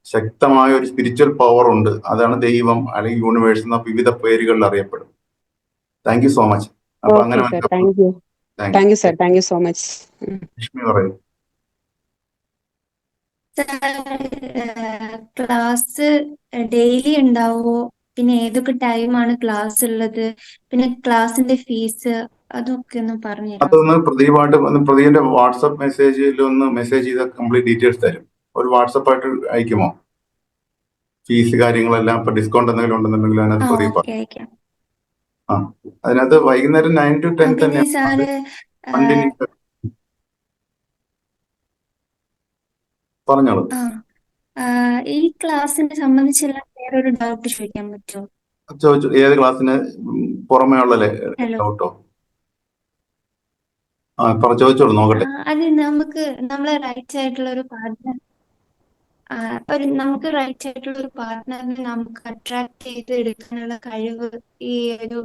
A: ശക്തമായ ഒരു സ്പിരിച്വൽ പവർ ഉണ്ട്. അതാണ് ദൈവം അല്ലെങ്കിൽ യൂണിവേഴ്സ് എന്ന വിവിധ പേരുകളിൽ അറിയപ്പെടും. Thank you so much. അപ്പൊ അങ്ങനെ
C: thank you sir, thank you so much.
A: Lakshmi പറയൂ.
F: ക്ലാസ് ഡെയിലി ഉണ്ടാവോ? പിന്നെ ഏതൊക്കെ ടൈമാണ് ക്ലാസ് ഉള്ളത്? പിന്നെ ക്ലാസിന്റെ ഫീസ് അതൊക്കെ ഒന്ന് പറഞ്ഞു തരാം.
A: അതൊന്ന് പ്രദീപായിട്ട് പ്രദീപിന്റെ വാട്സപ്പ് മെസ്സേജിൽ ഒന്ന് മെസ്സേജ് ചെയ്ത കംപ്ലീറ്റ് ഡീറ്റെയിൽസ് തരും. ഒരു വാട്സപ്പ് ആയിട്ട് അയക്കുമോ? ഫീസ് കാര്യങ്ങളെല്ലാം ഇപ്പൊ ഡിസ്കൗണ്ട് എന്തെങ്കിലും ഉണ്ടെന്നുണ്ടെങ്കിൽ അതിനകത്ത് പ്രദീപ് അതിനകത്ത് വൈകുന്നേരം 9 to 10 തന്നെ പറഞ്ഞോളൂ.
F: ഈ ക്ലാസ്സിനെ സംബന്ധിച്ചുള്ള വേറൊരു ഡൗട്ട് ചോദിക്കാൻ പറ്റുമോ?
A: ചോദിച്ചു. ഏത് ക്ലാസ്സിന് പുറമേ ഉള്ളല്ലേ ഡൗട്ടോ? ചോദിച്ചോളൂ, നോക്കട്ടെ.
F: അത് നമ്മളെ റൈറ്റ് ആയിട്ടുള്ള ഒരു പാർട്ട്ണർ, നമുക്ക് റൈറ്റ് ആയിട്ടുള്ള ഒരു പാർട്ട്ണറിനെ നമുക്ക് അട്രാക്ട് ചെയ്ത് എടുക്കാനുള്ള കഴിവ്, ഈ ഒരു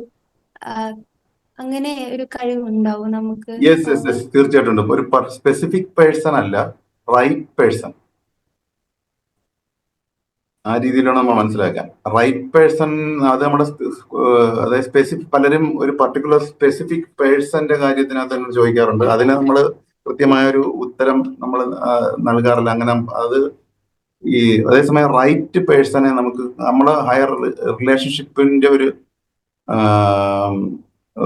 F: അങ്ങനെ ഒരു കഴിവ് ഉണ്ടാവും നമുക്ക്?
A: യെസ്, തീർച്ചയായിട്ടും ഉണ്ട്. ഒരു സ്പെസിഫിക് പേഴ്സൺ അല്ല, റൈറ്റ് പേഴ്സൺ. ആ രീതിയിലാണ് നമ്മൾ മനസ്സിലാക്കാൻ. റൈറ്റ് പേഴ്സൺ അത് നമ്മുടെ അതായത് പലരും ഒരു പർട്ടിക്കുലർ സ്പെസിഫിക് പേഴ്സന്റെ കാര്യത്തിനകത്ത് നമ്മൾ ചോദിക്കാറുണ്ട്. അതിന് നമ്മൾ കൃത്യമായ ഒരു ഉത്തരം നമ്മൾ നൽകാറില്ല. അങ്ങനെ അത് അതേസമയം റൈറ്റ് പേഴ്സണെ നമുക്ക് നമ്മളെ ഹയർ റിലേഷൻഷിപ്പിന്റെ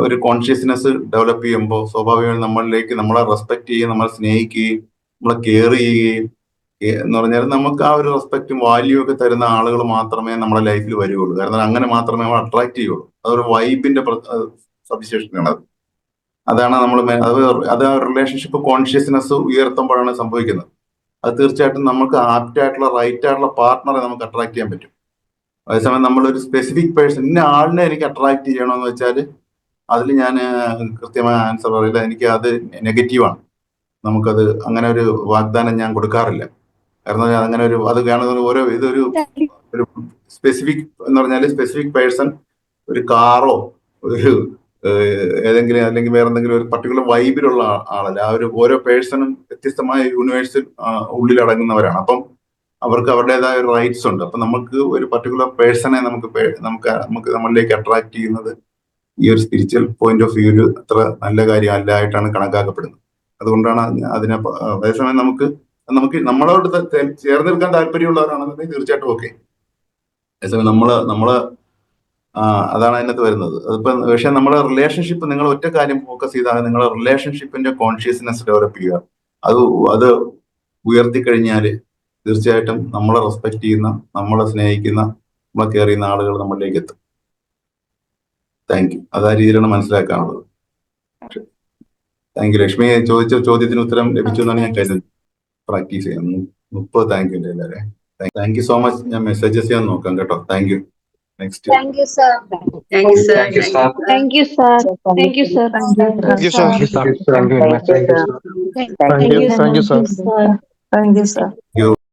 A: ഒരു കോൺഷ്യസ്നെസ് ഡെവലപ്പ് ചെയ്യുമ്പോൾ സ്വാഭാവികമായും നമ്മളിലേക്ക് നമ്മളെ റെസ്പെക്ട് ചെയ്യുകയും നമ്മളെ സ്നേഹിക്കുകയും നമ്മളെ കെയർ ചെയ്യുകയും എന്ന് പറഞ്ഞാൽ നമുക്ക് ആ ഒരു റെസ്പെക്റ്റും വാല്യൂ ഒക്കെ തരുന്ന ആളുകൾ മാത്രമേ നമ്മുടെ ലൈഫിൽ വരികയുള്ളൂ. കാരണം അങ്ങനെ മാത്രമേ നമ്മൾ അട്രാക്ട് ചെയ്യുള്ളൂ. അതൊരു വൈബിന്റെ സവിശേഷതയാണ്. അതാണ് നമ്മൾ അത് റിലേഷൻഷിപ്പ് കോൺഷ്യസ്നെസ് ഉയർത്തുമ്പോഴാണ് സംഭവിക്കുന്നത്. അത് തീർച്ചയായിട്ടും നമുക്ക് ആപ്റ്റ് ആയിട്ടുള്ള റൈറ്റ് ആയിട്ടുള്ള പാർട്ട്ണറെ നമുക്ക് അട്രാക്ട് ചെയ്യാൻ പറ്റും. അതേസമയം നമ്മളൊരു സ്പെസിഫിക് പേഴ്സൺ ഇന്ന ആളിനെ എനിക്ക് അട്രാക്ട് ചെയ്യണമെന്ന് വെച്ചാൽ അതിൽ ഞാൻ കൃത്യമായ ആൻസർ പറയില്ല. എനിക്ക് അത് നെഗറ്റീവാണ്. നമുക്കത് അങ്ങനെ ഒരു വാഗ്ദാനം ഞാൻ കൊടുക്കാറില്ല. കാരണം അങ്ങനെ അത് കാണുന്ന ഇതൊരു സ്പെസിഫിക് എന്ന് പറഞ്ഞാൽ സ്പെസിഫിക് പേഴ്സൺ ഒരു കാറോ ഒരു ഏതെങ്കിലും അല്ലെങ്കിൽ വേറെ എന്തെങ്കിലും ഒരു പർട്ടിക്കുലർ വൈബിലുള്ള ആളല്ല. ഓരോ പേഴ്സണും വ്യത്യസ്തമായ യൂണിവേഴ്സിൽ ഉള്ളിലടങ്ങുന്നവരാണ്. അപ്പം അവർക്ക് അവരുടേതായ ഒരു റൈറ്റ്സ് ഉണ്ട്. അപ്പൊ നമുക്ക് ഒരു പർട്ടിക്കുലർ പേഴ്സണെ നമുക്ക് നമ്മളിലേക്ക് അട്രാക്ട് ചെയ്യുന്നത് ഈ ഒരു സ്പിരിച്വൽ പോയിന്റ് ഓഫ് വ്യൂവിൽ അത്ര നല്ല കാര്യമല്ലായിട്ടാണ് കണക്കാക്കപ്പെടുന്നത്. അതുകൊണ്ടാണ് അതിനെ അതേസമയം നമുക്ക് നമ്മളോട് ചേർന്ന് നിൽക്കാൻ താല്പര്യമുള്ളവരാണെന്നുണ്ടെങ്കിൽ തീർച്ചയായിട്ടും ഓക്കെ. അതേസമയം നമ്മള് അതാണ് അതിനകത്ത് വരുന്നത്. അതിപ്പോ പക്ഷെ നമ്മുടെ റിലേഷൻഷിപ്പ്, നിങ്ങൾ ഒറ്റ കാര്യം ഫോക്കസ് ചെയ്താൽ നിങ്ങളുടെ റിലേഷൻഷിപ്പിന്റെ കോൺഷ്യസ്നെസ് ഡെവലപ്പ് ചെയ്യുക. അത് ഉയർത്തിക്കഴിഞ്ഞാൽ തീർച്ചയായിട്ടും നമ്മളെ റെസ്പെക്ട് ചെയ്യുന്ന, നമ്മളെ സ്നേഹിക്കുന്ന, നമ്മളെ കെയർ ചെയ്യുന്ന ആളുകൾ നമ്മളിലേക്ക് എത്തും. Thank you. അത് ആ രീതിയിലാണ് മനസ്സിലാക്കാനുള്ളത്. Thank U. ലക്ഷ്മി ചോദിച്ച ചോദ്യത്തിന് ഉത്തരം ലഭിച്ചു എന്നാണ് ഞാൻ കരുതുന്നത്. പ്രാക്ടീസ് ചെയ്യാം. 30 താങ്ക് യു എല്ലാവരും. Thank you so much. ഞാൻ മെസ്സേജസ് ചെയ്യാൻ നോക്കാം കേട്ടോ. Thank you. Next.
G: Thank you, sir.
H: Thank you, sir. Thank you, sir.
G: Thank you, sir. Thank you, sir.
H: Thank you, sir.
I: Thank you very much. Thank you, sir.
G: Thank you, sir.
I: Thank you, sir.
G: Thank you, sir.
A: Thank you.